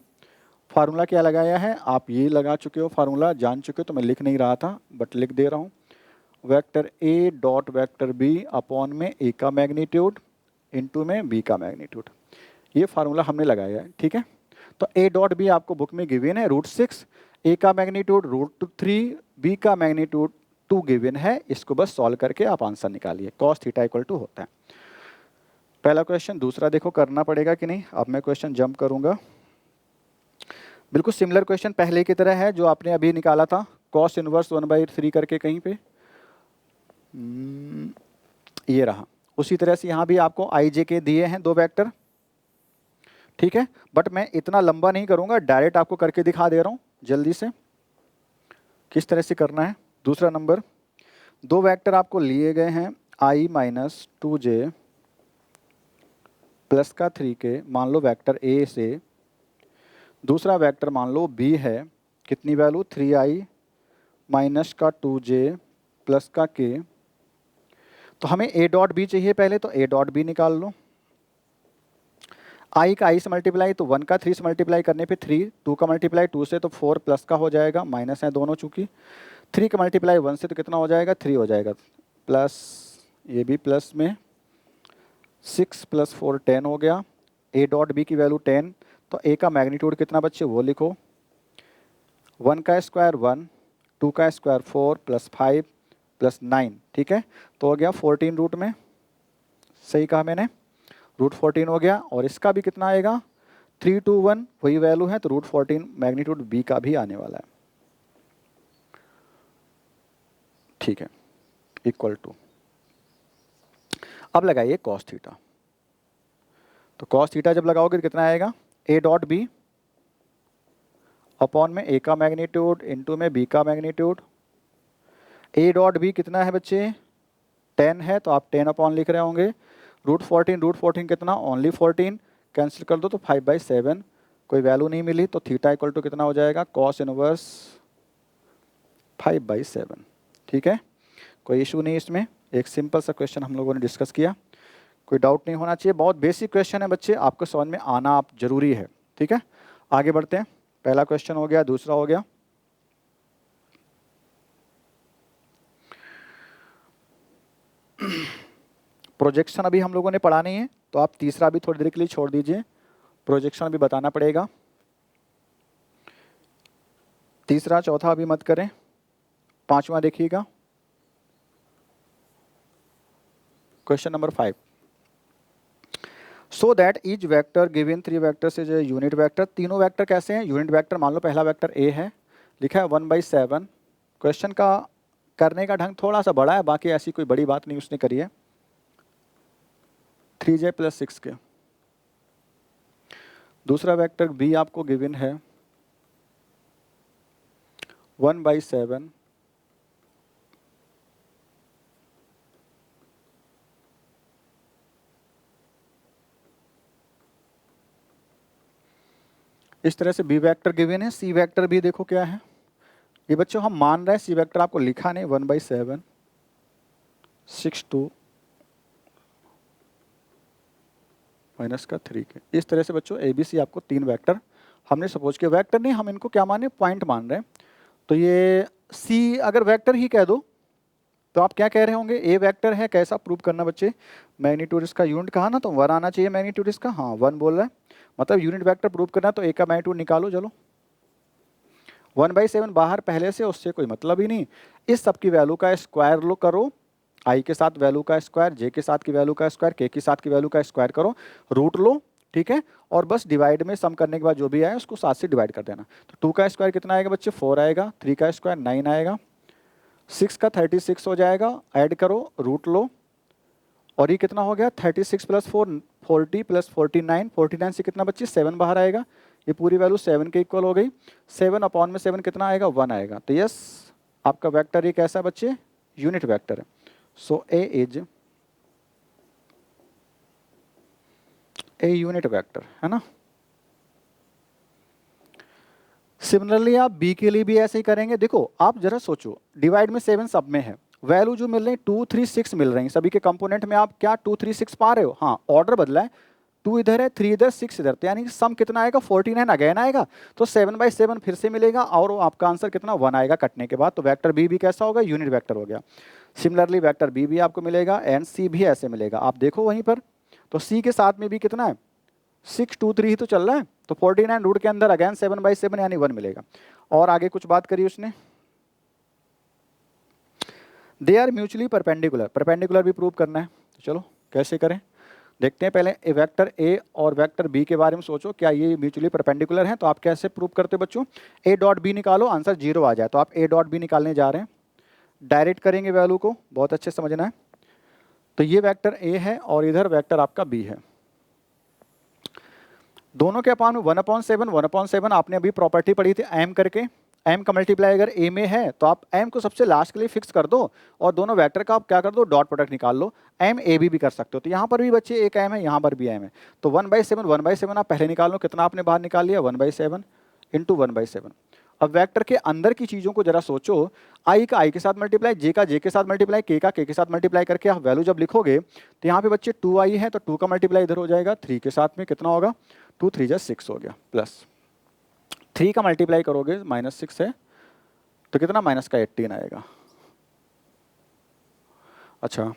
फार्मूला क्या लगाया है, आप ये लगा चुके हो, फार्मूला जान चुके हो, तो मैं लिख नहीं रहा था बट लिख दे रहा हूँ। Vector a dot vector b upon में ए का मैग्नीट्यूड इंटू में बी का मैग्नीट्यूड, ये फार्मूला हमने लगाया है। ठीक है, तो ए डॉट बी आपको बुक में गिवन है √6, ए का मैग्नीट्यूड √3, बी का मैग्नीट्यूड 2 गिवन है। इसको बस सॉल्व करके आप आंसर निकालिए, cos थीटा इक्वल टू होता है। पहला क्वेश्चन। दूसरा देखो करना पड़ेगा कि नहीं। अब मैं क्वेश्चन जंप करूंगा, बिल्कुल सिमिलर क्वेश्चन पहले की तरह है जो आपने अभी निकाला था, cos इनवर्स 1/3 करके कहीं पे ये रहा। उसी तरह से यहाँ भी आपको आई जे के दिए हैं 2 वेक्टर। ठीक है, बट मैं इतना लंबा नहीं करूंगा, डायरेक्ट आपको करके दिखा दे रहा हूँ जल्दी से किस तरह से करना है। दूसरा नंबर, 2 वेक्टर आपको लिए गए हैं i माइनस 2j प्लस का 3k, मान लो वेक्टर a से, दूसरा वेक्टर मान लो b है, कितनी वैल्यू, 3i माइनस का 2j प्लस का k। तो हमें a डॉट b चाहिए पहले, तो a डॉट b निकाल लो। i का i से मल्टीप्लाई तो 1 का 3 से मल्टीप्लाई करने पे 3, 2 का मल्टीप्लाई 2 से तो 4 प्लस का हो जाएगा, माइनस है दोनों चूंकि, 3 का मल्टीप्लाई 1 से तो कितना हो जाएगा, 3 हो जाएगा, प्लस ये भी प्लस में 6 + 4 10 हो गया। a डॉट b की वैल्यू 10, तो a का मैग्नीट्यूड कितना बच्चे वो लिखो, 1 का स्क्वायर 1, 2 का स्क्वायर 4 + 5 + 9। ठीक है, तो हो गया 14 रूट में, सही कहा मैंने, √14 हो गया। और इसका भी कितना आएगा, 3 2 1 वही वैल्यू है, तो √14 मैग्नीट्यूड b का भी आने वाला है। ठीक है, इक्वल टू, अब लगाइए cos थीटा। तो cos थीटा जब लगाओगे तो कितना आएगा, a डॉट b अपॉन में a का मैग्नीट्यूड इंटू में b का मैग्नीट्यूड। a डॉट b कितना है बच्चे, 10 है, तो आप 10 अपॉन लिख रहे होंगे। √14 कितना, ओनली 14, कैंसिल कर दो तो 5/7, कोई वैल्यू नहीं मिली, तो थीटा इक्वल टू कितना हो जाएगा, cos इनवर्स 5/7। ठीक है, कोई इशू नहीं इसमें, एक सिंपल सा क्वेश्चन हम लोगों ने डिस्कस किया, कोई डाउट नहीं होना चाहिए, बहुत बेसिक क्वेश्चन है बच्चे, आपको समझ में आना आप जरूरी है। ठीक है, आगे बढ़ते हैं। पहला क्वेश्चन हो गया, दूसरा हो गया। प्रोजेक्शन अभी हम लोगों ने पढ़ा नहीं है, तो आप तीसरा भी थोड़ी देर के लिए छोड़ दीजिए, प्रोजेक्शन भी बताना पड़ेगा। तीसरा चौथा अभी मत करें, पांचवा देखिएगा, question number 5। So that each vector given 3 vectors is a unit vector. तीनों वेक्टर कैसे हैं, यूनिट वेक्टर। मान लो पहला वेक्टर ए है, लिखा है 1/7। क्वेश्चन का करने का ढंग थोड़ा सा बड़ा है, बाकी ऐसी कोई बड़ी बात नहीं उसने करी है, 3j + 6k। दूसरा वेक्टर बी आपको गिवन है 1/7 इस तरह से बी वेक्टर गिवन है। सी वेक्टर भी देखो क्या है, ये बच्चों हम मान रहे हैं सी वेक्टर आपको लिखा नहीं, 1/7 6 2 माइनस का 3 के। इस तरह से बच्चों ए बी सी आपको 3 वेक्टर हमने सपोज किया, वेक्टर नहीं हम इनको क्या माने, पॉइंट मान रहे हैं। तो ये सी अगर वेक्टर ही कह दो तो आप क्या कह रहे होंगे, ए वेक्टर है, कैसा प्रूव करना बच्चे, मैग्नीट्यूड इसका यूनिट कहा ना, तो 1 आना चाहिए मैग्नीट्यूड इसका, हाँ 1 बोल रहा है, मतलब यूनिट वेक्टर प्रूव करना, तो ए का मैग्नीट्यूड निकालो। चलो 1/7 बाहर पहले से, उससे कोई मतलब ही नहीं। इस सब की वैल्यू का स्क्वायर लो करो, आई के साथ वैल्यू का स्क्वायर, जे के साथ की वैल्यू का स्क्वायर, के के साथ की वैल्यू का स्क्वायर करो, रूट लो, ठीक है, और बस डिवाइड में सम करने के बाद जो भी आए उसको 7 से डिवाइड कर देना। तो 2 का स्क्वायर कितना आएगा बच्चे, 4 आएगा, 3 का स्क्वायर 9 आएगा, 6 का 36 हो जाएगा, ऐड करो, रूट लो, और ये कितना हो गया 36 + 4 40 + 49, 49 से कितना बच्चे 7 बाहर आएगा, ये पूरी वैल्यू 7 के इक्वल हो गई। 7/7 कितना आएगा, 1 आएगा। तो यस आपका वेक्टर ये कैसा है बच्चे, यूनिट वेक्टर है। सो ए इज ए यूनिट वेक्टर, है ना। सिमिलरली आप बी के लिए भी ऐसे ही करेंगे। देखो आप जरा सोचो, डिवाइड में 7 सब में है, वैल्यू जो मिल रही है 2 3 6 मिल रही है, सभी के कंपोनेंट में आप क्या 2 3 6 पा रहे हो, हाँ ऑर्डर बदला है, 2 इधर है, 3 इधर, 6 इधर, तो यानी सम कितना आएगा 49 अगेन आएगा, तो 7/7 फिर से मिलेगा, और आपका आंसर कितना 1 आएगा कटने के बाद। तो वेक्टर बी भी कैसा होगा, यूनिट वेक्टर हो गया। सिमिलरली वेक्टर बी भी आपको मिलेगा, एंड सी भी ऐसे मिलेगा। आप देखो वहीं पर, तो सी के साथ में भी कितना है 6 2 3 ही तो चल रहा है, तो 49 रूट के अंदर अगेन 7/7 यानी 1 मिलेगा। और आगे कुछ बात करी उसने, they are mutually perpendicular, perpendicular भी प्रूव करना है। तो चलो कैसे करें देखते हैं। पहले वेक्टर ए और वेक्टर बी के बारे में सोचो, क्या ये म्यूचुअली परपेंडिकुलर हैं, तो आप कैसे प्रूव करते हो बच्चों, ए डॉट बी निकालो, आंसर 0 आ जाए, तो आप ए डॉट बी निकालने जा रहे हैं, डायरेक्ट करेंगे वैल्यू को, बहुत अच्छे समझना है। तो ये वेक्टर ए है और इधर वेक्टर आपका बी है, दोनों के अपान 1/7, 1/7 आपने अभी प्रॉपर्टी पढ़ी थी एम करके, एम का मल्टीप्लाई अगर ए में है तो आप एम को सबसे लास्ट के लिए फिक्स कर दो, और दोनों वेक्टर का आप क्या कर दो, डॉट प्रोडक्ट निकाल लो, एम ए बी भी कर सकते हो। तो यहाँ पर भी बच्चे एक एम है, यहाँ पर भी एम है, तो 1/7 आप पहले निकाल लो, कितना आपने बाहर निकाल लिया 1/7 इंटू 1/7। अब वेक्टर के अंदर की चीज़ों को जरा सोचो, आई का आई के साथ मल्टीप्लाई, जे का जे के साथ मल्टीप्लाई, के के साथ मल्टीप्लाई करके आप वैल्यू जब लिखोगे तो यहाँ पे बच्चे 2i है, तो 2 का मल्टीप्लाई इधर हो जाएगा, 3 के साथ में कितना होगा 2 3 6 हो गया, प्लस 3 का मल्टीप्लाई करोगे -6 है तो कितना माइनस का 18 आएगा। अच्छा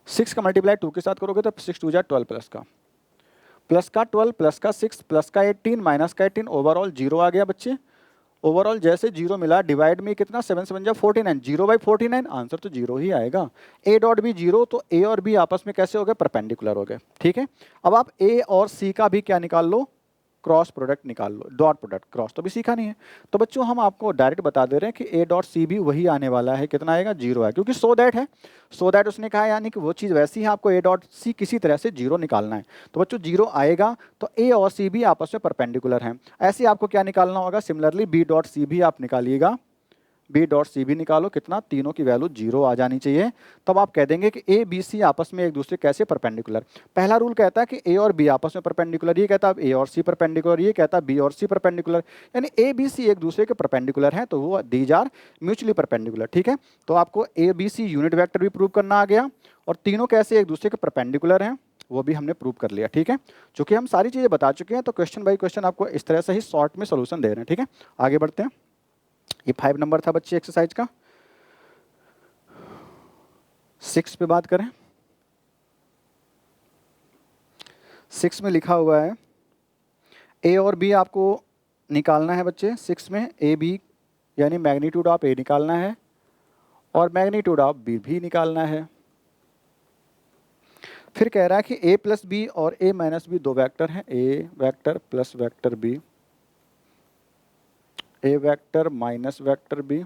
6 का मल्टीप्लाई 2 के साथ करोगे तो 6 2 12 प्लस का 12 प्लस का 6 प्लस का 18 माइनस का 18, ओवरऑल 0 आ गया बच्चे। ओवरऑल जैसे 0 मिला, डिवाइड में कितना 7 7 जा 49, 0/49, आंसर तो 0 ही आएगा। ए डॉट बी 0, तो ए और बी आपस में कैसे हो गए, परपेंडिकुलर हो गए, ठीक है। अब आप ए और सी का भी क्या निकाल लो, क्रॉस प्रोडक्ट निकाल लो, डॉट प्रोडक्ट, क्रॉस तो भी सीखा नहीं है। तो बच्चों हम आपको डायरेक्ट बता दे रहे हैं कि ए डॉट सी भी वही आने वाला है, कितना आएगा 0 है, क्योंकि सो दैट है, सो दैट उसने कहा, यानी कि वो चीज़ वैसी है, आपको ए डॉट सी किसी तरह से 0 निकालना है। तो बच्चों 0 आएगा, तो ए और सी भी आपस में परपेंडिकुलर हैं। ऐसे आपको क्या निकालना होगा, सिमिलरली बी डॉट सी भी आप निकालिएगा, बी डॉट सी भी निकालो, कितना तीनों की वैल्यू 0 आ जानी चाहिए, तब आप कह देंगे कि ए बी सी आपस में एक दूसरे कैसे परपेंडिकुलर। पहला रूल कहता है कि ए और बी आपस में परपेंडिकुलर, ये कहता है ए और सी परपेंडिकुलर, ये कहता है बी और सी परपेंडिकुलर, यानी ए बी सी एक दूसरे के परपेंडिकुलर हैं, तो वो दीज आर म्यूचुअली परपेंडिकुलर, ठीक है। तो आपको a b c unit vector भी प्रूव करना आ गया, और तीनों कैसे एक दूसरे के परपेंडिकुलर हैं वो भी हमने प्रूव कर लिया, ठीक है। चूंकि हम सारी चीज़ें बता चुके हैं तो क्वेश्चन बाई क्वेश्चन आपको इस तरह से ही शॉर्ट में सोल्यूशन दे रहे हैं, ठीक है। आगे बढ़ते हैं, ये 5 नंबर था बच्चे एक्सरसाइज का। 6 पे बात करें, 6 में लिखा हुआ है ए और बी आपको निकालना है बच्चे। 6 में ए बी यानी मैग्नीट्यूड ऑफ ए निकालना है और मैग्नीट्यूड ऑफ बी भी निकालना है। फिर कह रहा है कि ए प्लस बी और ए माइनस बी दो वेक्टर हैं, A vector plus vector B, A vector minus vector B.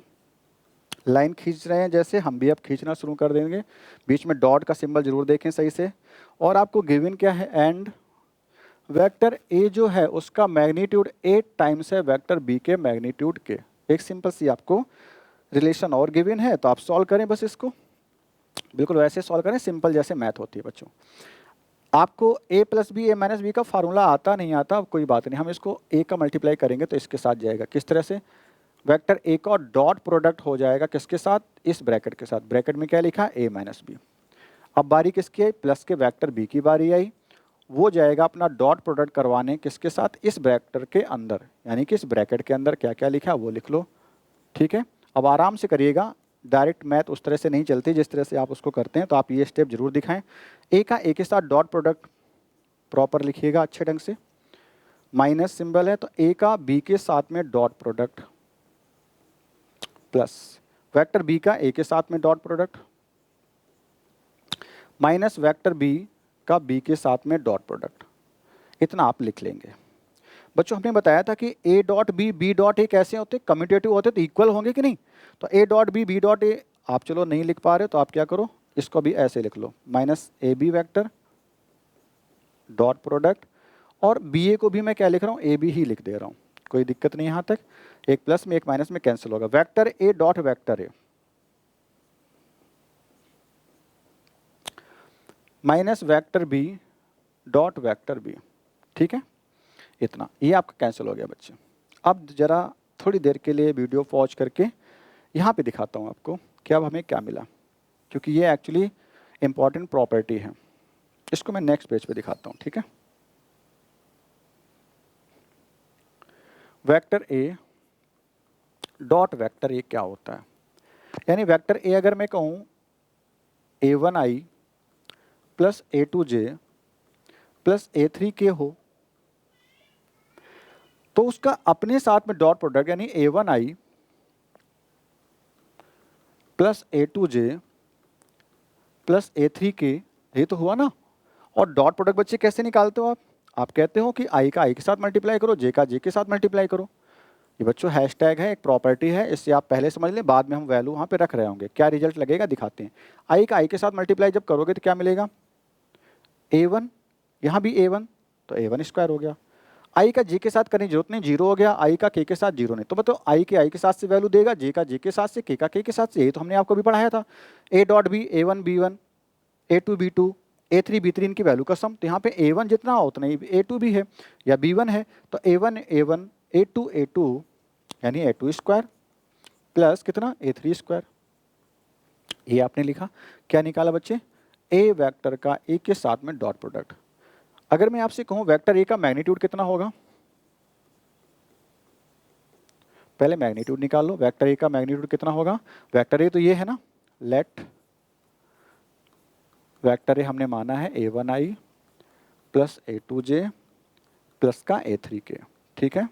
Line खींच रहे हैं जैसे, हम भी अब खींचना शुरू कर देंगे, बीच में डॉट का सिंबल जरूर देखें सही से। और आपको गिवन क्या है, एंड वेक्टर ए जो है उसका मैग्नीट्यूड 8 टाइम्स है वेक्टर बी के मैग्नीट्यूड के, एक सिंपल सी आपको रिलेशन और गिवन है, तो आप सॉल्व करें बस इसको, बिल्कुल वैसे सॉल्व करें सिंपल जैसे मैथ होती है बच्चों। आपको a plus B a minus B का फार्मूला आता नहीं आता कोई बात नहीं, हम इसको a का मल्टीप्लाई करेंगे तो इसके साथ जाएगा। किस तरह से? वेक्टर a का डॉट प्रोडक्ट हो जाएगा किसके साथ? इस ब्रैकेट के साथ। ब्रैकेट में क्या लिखा? a minus B. अब बारी किसकी आई? प्लस के वेक्टर b की बारी आई, वो जाएगा अपना डॉट प्रोडक्ट करवाने किसके साथ? इस ब्रैकेट के अंदर, यानी कि इस ब्रैकेट के अंदर क्या क्या लिखा है वो लिख लो। ठीक है, अब आराम से करिएगा, डायरेक्ट मैथ उस तरह से नहीं चलती जिस तरह से आप उसको करते हैं, तो आप ये स्टेप जरूर दिखाएं। ए का ए के साथ डॉट प्रोडक्ट प्रॉपर लिखिएगा अच्छे ढंग से, माइनस सिंबल है तो ए का बी के साथ में dot product, plus vector B का ए के साथ में dot product, minus vector B का बी के साथ में डॉट प्रोडक्ट। इतना आप लिख लेंगे। बच्चों हमने बताया था कि A dot B B dot A कैसे होते? कम्यूटेटिव होते, तो इक्वल होंगे कि नहीं? तो ए dot B B dot A आप चलो नहीं लिख पा रहे तो आप क्या करो, इसको भी ऐसे लिख लो, minus A B vector dot product, और बी ए को भी मैं क्या लिख रहा हूँ? ए बी ही लिख दे रहा हूँ, कोई दिक्कत नहीं यहाँ तक। एक प्लस में एक माइनस में कैंसिल होगा। Vector A dot vector A minus vector B dot vector B. ठीक है, इतना, ये आपका कैंसिल हो गया बच्चे। अब जरा थोड़ी देर के लिए वीडियो पॉज करके यहाँ पे दिखाता हूँ आपको कि अब हमें क्या मिला, क्योंकि ये एक्चुअली इंपॉर्टेंट प्रॉपर्टी है। इसको मैं नेक्स्ट पेज पे दिखाता हूँ। ठीक है, vector a dot vector A क्या होता है? यानी वेक्टर ए अगर मैं कहूँ a1i plus a2j plus a3k हो, तो उसका अपने साथ में डॉट प्रोडक्ट यानी a1i plus a2j plus a3k, ये तो हुआ ना। और डॉट प्रोडक्ट बच्चे कैसे निकालते हो आप कहते हो कि i का i के साथ मल्टीप्लाई करो, j का j के साथ मल्टीप्लाई करो। ये बच्चों हैशटैग है, एक प्रॉपर्टी है, इससे आप पहले समझ लें, बाद में हम वैल्यू वहाँ पे रख रहे होंगे। क्या रिजल्ट लगेगा दिखाते हैं। i का i के साथ मल्टीप्लाई जब करोगे तो क्या मिलेगा? a1, यहाँ भी a1 तो a1 स्क्वायर हो गया। i का j के साथ करने की जरूरत नहीं, जीरो हो गया। i का k के साथ जीरो नहीं, तो बताओ i के साथ से वैल्यू देगा, j का j के साथ से, k का k के साथ से। ये तो हमने आपको भी पढ़ाया था। a dot B a1 b1 a2 b2 a3 b3 इनकी वैल्यू का सम। तो यहाँ पे a1 जितना हो उतना ही a2 भी है या b1 है, तो a1 a1 a2 a2 यानी a2 स्क्वायर प्लस कितना? a3 square. ये आपने लिखा। क्या निकाला बच्चे? a वेक्टर का a के साथ में डॉट प्रोडक्ट। अगर मैं आपसे कहूं वेक्टर a का मैग्नीट्यूड कितना होगा, पहले मैग्नीट्यूड निकाल लो। वेक्टर a का मैग्नीट्यूड कितना होगा? वेक्टर a तो ये है ना, लेट वेक्टर a हमने माना है a1i प्लस a2j प्लस का a3k। ठीक है,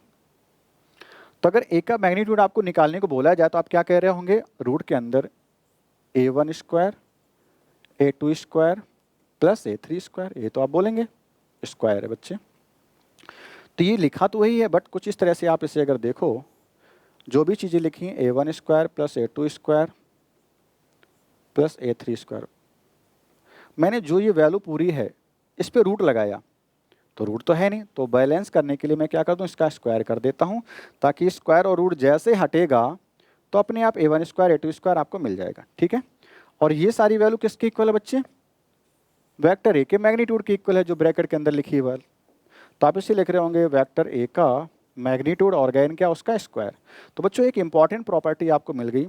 तो अगर a का मैग्नीट्यूड आपको निकालने को बोला जाए तो आप क्या कह रहे होंगे? रूट के अंदर a1 square a2 square plus a3 square. ये तो आप बोलेंगे स्क्वायर है बच्चे। तो ये लिखा तो वही है, बट कुछ इस तरह से आप इसे अगर देखो, जो भी चीज़ें लिखी हैं a1 square plus a2 square plus a3 square, मैंने जो ये वैल्यू पूरी है इस पे रूट लगाया, तो रूट तो है नहीं, तो बैलेंस करने के लिए मैं क्या करता हूँ? इसका स्क्वायर कर देता हूँ, ताकि स्क्वायर और रूट जैसे हटेगा तो अपने आप a1 स्क्वायर a2 स्क्वायर आपको मिल जाएगा। ठीक है, और ये सारी वैल्यू किसके इक्वल है बच्चे? वेक्टर ए के मैग्नीट्यूड के इक्वल है, जो ब्रैकेट के अंदर लिखी है। तो आप इसे लिख रहे होंगे वेक्टर ए का मैग्नीट्यूड और गेन क्या? उसका स्क्वायर। तो बच्चों एक इंपॉर्टेंट प्रॉपर्टी आपको मिल गई,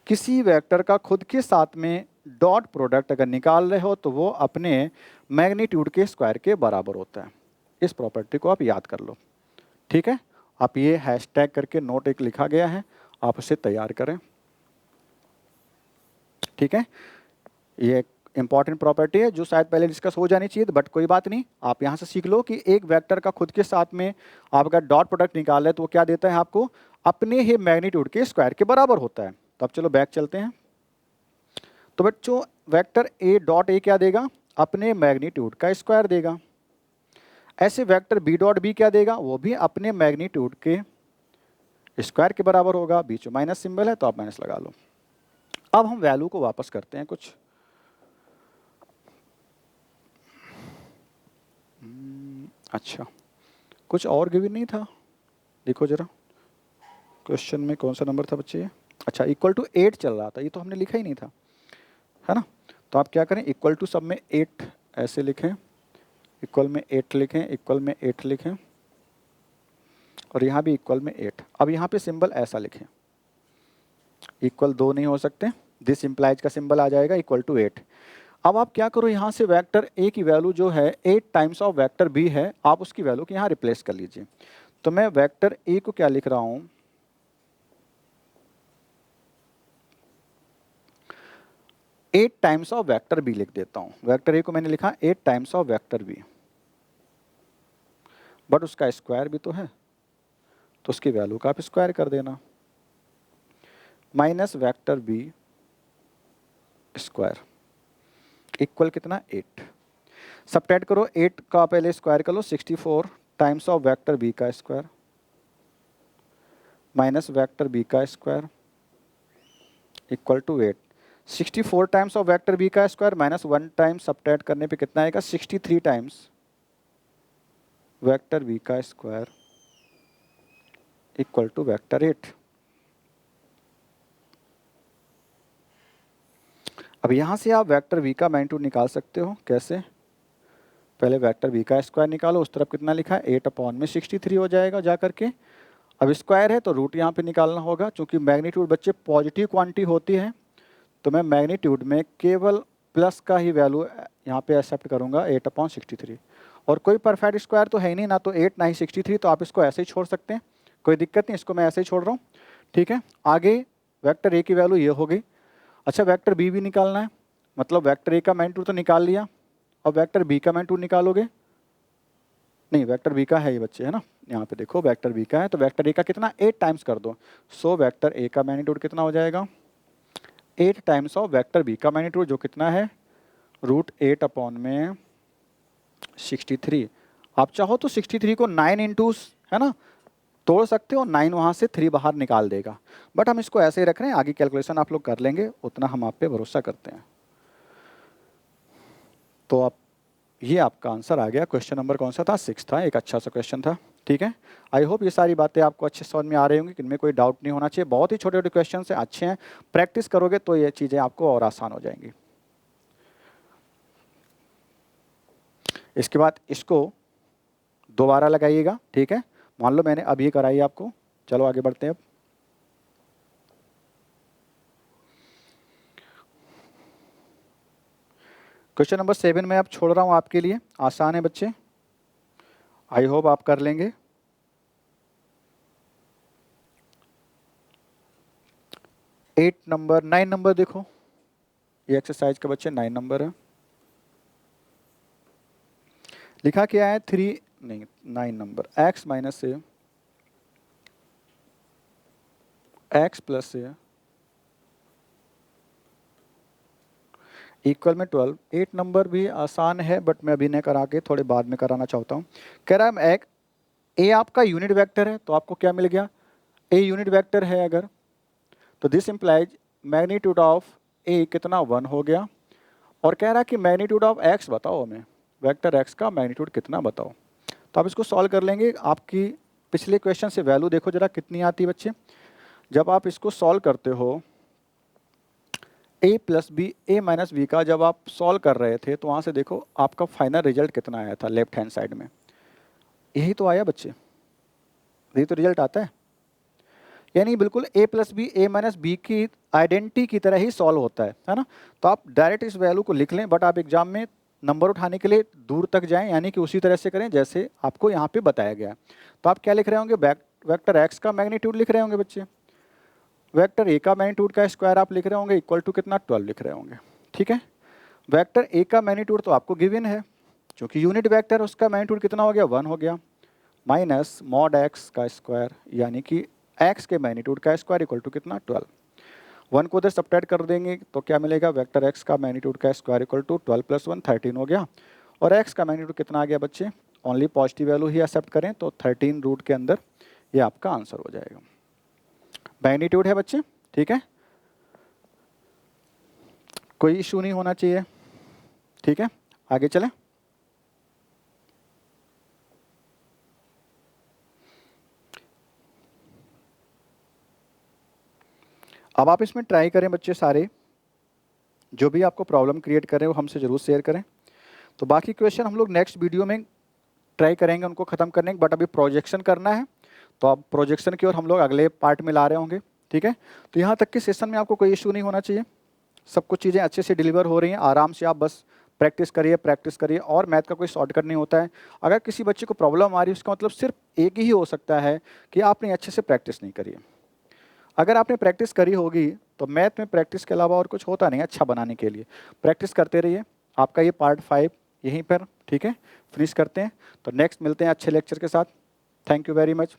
किसी वेक्टर का खुद के साथ में डॉट प्रोडक्ट अगर निकाल रहे हो तो वो अपने मैग्नीट्यूड के स्क्वायर के बराबर होता है। इस प्रॉपर्टी को आप याद कर लो। ठीक है, आप ये हैशटैग करके नोट एक लिखा गया है, आप उसे तैयार करें। ठीक है, ये एक इंपॉर्टेंट प्रॉपर्टी है जो शायद पहले डिस्कस हो जानी चाहिए, बट कोई बात नहीं, आप यहाँ से सीख लो कि एक वेक्टर का खुद के साथ में आप अगर डॉट प्रोडक्ट निकाल रहे तो वो क्या देता है आपको? अपने ही मैग्नीट्यूड के स्क्वायर के बराबर होता है। तो अब चलो बैक चलते हैं। तो बच्चों वेक्टर ए डॉट ए क्या देगा? अपने मैग्नीट्यूड का स्क्वायर देगा। ऐसे वेक्टर बी डॉट बी क्या देगा? वो भी अपने मैग्नीट्यूड के स्क्वायर के बराबर होगा। बीच में माइनस सिंबल है तो आप माइनस लगा लो। अब हम वैल्यू को वापस करते हैं कुछ। अच्छा, कुछ और गिवन नहीं था, देखो जरा। क्वेश्चन में कौन सा नंबर था बच्चे? अच्छा, इक्वल टू 8 चल रहा था, ये तो हमने लिखा ही नहीं था, है ना। तो आप क्या करें, इक्वल टू सब में 8 ऐसे लिखें, इक्वल में 8 लिखें, इक्वल में 8 लिखें, और यहाँ भी इक्वल में 8। अब यहाँ पे सिंबल ऐसा लिखें, इक्वल 2 नहीं हो सकते, दिस इम्प्लाइज का सिंबल आ जाएगा इक्वल टू 8। अब आप क्या करो, यहाँ से वेक्टर ए की वैल्यू जो है 8 टाइम्स ऑफ वेक्टर बी है, आप उसकी वैल्यू को यहाँ रिप्लेस कर लीजिए। तो मैं वेक्टर ए को क्या लिख रहा हूँ, 8 टाइम्स ऑफ वेक्टर बी लिख देता हूँ। वेक्टर ए को मैंने लिखा 8 times of vector B, but उसका स्क्वायर भी तो है, तो उसकी वैल्यू का आप स्क्वायर कर देना, minus vector B square equal कितना 8। सबट्रैक्ट करो, 8 का पहले स्क्वायर कर लो, 64 टाइम्स ऑफ वेक्टर बी का स्क्वायर माइनस वेक्टर बी का square equal to 8। 64 times of vector B का स्क्वायर माइनस 1 टाइम्स सबट्रैक्ट करने पे कितना आएगा, 63 टाइम्स वेक्टर बी का स्क्वायर इक्वल टू वेक्टर 8। अब यहाँ से आप वेक्टर v का मैग्नीट्यूड निकाल सकते हो। कैसे, पहले वेक्टर v का स्क्वायर निकालो, उस तरफ कितना लिखा है 8 अपॉन में 63 हो जाएगा जा करके। अब स्क्वायर है तो रूट यहाँ पे निकालना होगा, क्योंकि मैग्नीट्यूड बच्चे पॉजिटिव क्वांटिटी होती है, तो मैं मैग्नीट्यूड में केवल प्लस का ही वैल्यू यहाँ पे एक्सेप्ट करूँगा 8 अपॉन 63। और कोई परफेक्ट स्क्वायर तो है ही नहीं, ना तो 8 ना ही 63, तो आप इसको ऐसे ही छोड़ सकते हैं, कोई दिक्कत नहीं, इसको मैं ऐसे ही छोड़ रहा हूँ। ठीक है, आगे वेक्टर ए की वैल्यू ये हो गई। अच्छा, वेक्टर बी भी निकालना है, मतलब वेक्टर ए का मैग्नीट्यूड तो निकाल लिया, अब वेक्टर बी का मैग्नीट्यूड निकालोगे, नहीं वेक्टर बी का है ये बच्चे, है ना, यहाँ पे देखो वेक्टर बी का है, तो वेक्टर ए का कितना 8 टाइम्स कर दो, सो वेक्टर ए का मैग्नीट्यूड कितना हो जाएगा 8 टाइम्स ऑफ वेक्टर बी का मैग्नीट्यूड, जो कितना है रूट 8 अपॉन में 63। आप चाहो तो 63 को 9 इंटू, है ना, तोड़ सकते हो, 9 वहाँ से 3 बाहर निकाल देगा, बट हम इसको ऐसे ही रख रहे हैं, आगे कैलकुलेशन आप लोग कर लेंगे, उतना हम आप पे भरोसा करते हैं। तो आप, ये आपका आंसर आ गया। क्वेश्चन नंबर कौन सा था, 6 था, एक अच्छा सा क्वेश्चन था। ठीक है, आई होप ये सारी बातें आपको अच्छे समझ में आ रही होंगी, इनमें कोई डाउट नहीं होना चाहिए। बहुत ही छोटे छोटे क्वेश्चन हैं, अच्छे हैं, प्रैक्टिस करोगे तो ये चीज़ें आपको और आसान हो जाएंगी। इसके बाद इसको दोबारा लगाइएगा, ठीक है, मान लो मैंने अभी कराई आपको। चलो आगे बढ़ते हैं अब। क्वेश्चन नंबर 7 में अब छोड़ रहा हूं आपके लिए, आसान है बच्चे, आई होप आप कर लेंगे। एट नंबर, 9 नंबर देखो, ये एक्सरसाइज का बच्चे 9 नंबर है। लिखा क्या है 3, नहीं 9 नंबर, x माइनस ए एक्स प्लस ए इक्वल में 12। 8 नंबर भी आसान है, बट मैं अभी नहीं करा के थोड़े बाद में कराना चाहता हूँ। कह रहा है एक ए आपका यूनिट वेक्टर है, तो आपको क्या मिल गया, ए यूनिट वेक्टर है अगर, तो दिस इम्प्लाइज मैग्नीट्यूड ऑफ ए कितना 1 हो गया। और कह रहा है कि मैग्नीट्यूड ऑफ एक्स बताओ हमें, वेक्टर एक्स का मैग्नीट्यूड कितना बताओ। तो आप इसको सॉल्व कर लेंगे। आपकी पिछले क्वेश्चन से वैल्यू देखो जरा कितनी आती है बच्चे, जब आप इसको सॉल्व करते हो a plus B A minus B का जब आप सॉल्व कर रहे थे, तो वहाँ से देखो आपका फाइनल रिजल्ट कितना आया था लेफ्ट हैंड साइड में, यही तो आया बच्चे, यही तो रिजल्ट आता है। यानी बिल्कुल a plus B A minus B की आइडेंटिटी की तरह ही सॉल्व होता है ना। तो आप डायरेक्ट इस वैल्यू को लिख लें, बट आप एग्जाम में नंबर उठाने के लिए दूर तक जाएं, यानी कि उसी तरह से करें जैसे आपको यहाँ पे बताया गया। तो आप क्या लिख रहे होंगे, वेक्टर एक्स का मैग्नीट्यूड लिख रहे होंगे बच्चे, वेक्टर ए का मैग्नीट्यूड का स्क्वायर आप लिख रहे होंगे इक्वल टू कितना 12 लिख रहे होंगे। ठीक है, वेक्टर ए का मैग्नीट्यूड तो आपको गिवन है, क्योंकि यूनिट वेक्टर उसका मैग्नीट्यूड कितना हो गया 1 हो गया, माइनस मॉड एक्स का स्क्वायर, यानी कि एक्स के मैग्नीट्यूड का स्क्वायर इक्वल टू कितना 12। 1 को उधर सब्ट्रैक्ट कर देंगे तो क्या मिलेगा, वेक्टर एक्स का मैग्नीट्यूड का स्क्वायर इक्वल टू 12 प्लस 1 13 हो गया। और एक्स का मैग्नीट्यूड कितना आ गया बच्चे, ओनली पॉजिटिव वैल्यू ही एक्सेप्ट करें तो 13 रूट के अंदर ये आपका आंसर हो जाएगा। मैग्नीट्यूड है बच्चे, ठीक है, कोई इशू नहीं होना चाहिए। ठीक है, आगे चलें। अब आप इसमें ट्राई करें बच्चे सारे, जो भी आपको प्रॉब्लम क्रिएट कर रहे हो हमसे ज़रूर शेयर करें। तो बाकी क्वेश्चन हम लोग नेक्स्ट वीडियो में ट्राई करेंगे उनको ख़त्म करने की, बट अभी प्रोजेक्शन करना है तो अब प्रोजेक्शन की ओर हम लोग अगले पार्ट में ला रहे होंगे, ठीक है। तो यहाँ तक के सेशन में आपको कोई इशू नहीं होना चाहिए, सब कुछ चीज़ें अच्छे से डिलीवर हो रही हैं, आराम से आप बस प्रैक्टिस करिए, और मैथ का कोई शॉर्टकट नहीं होता है। अगर किसी बच्चे को प्रॉब्लम आ रही है उसका मतलब सिर्फ एक ही हो सकता है कि आपने अच्छे से प्रैक्टिस नहीं करी है। अगर आपने प्रैक्टिस करी होगी तो मैथ में प्रैक्टिस के अलावा और कुछ होता नहीं अच्छा बनाने के लिए। प्रैक्टिस करते रहिए। आपका ये पार्ट 5 यहीं पर, ठीक है, फिनिश करते हैं। तो नेक्स्ट मिलते हैं अच्छे लेक्चर के साथ। Thank you very much.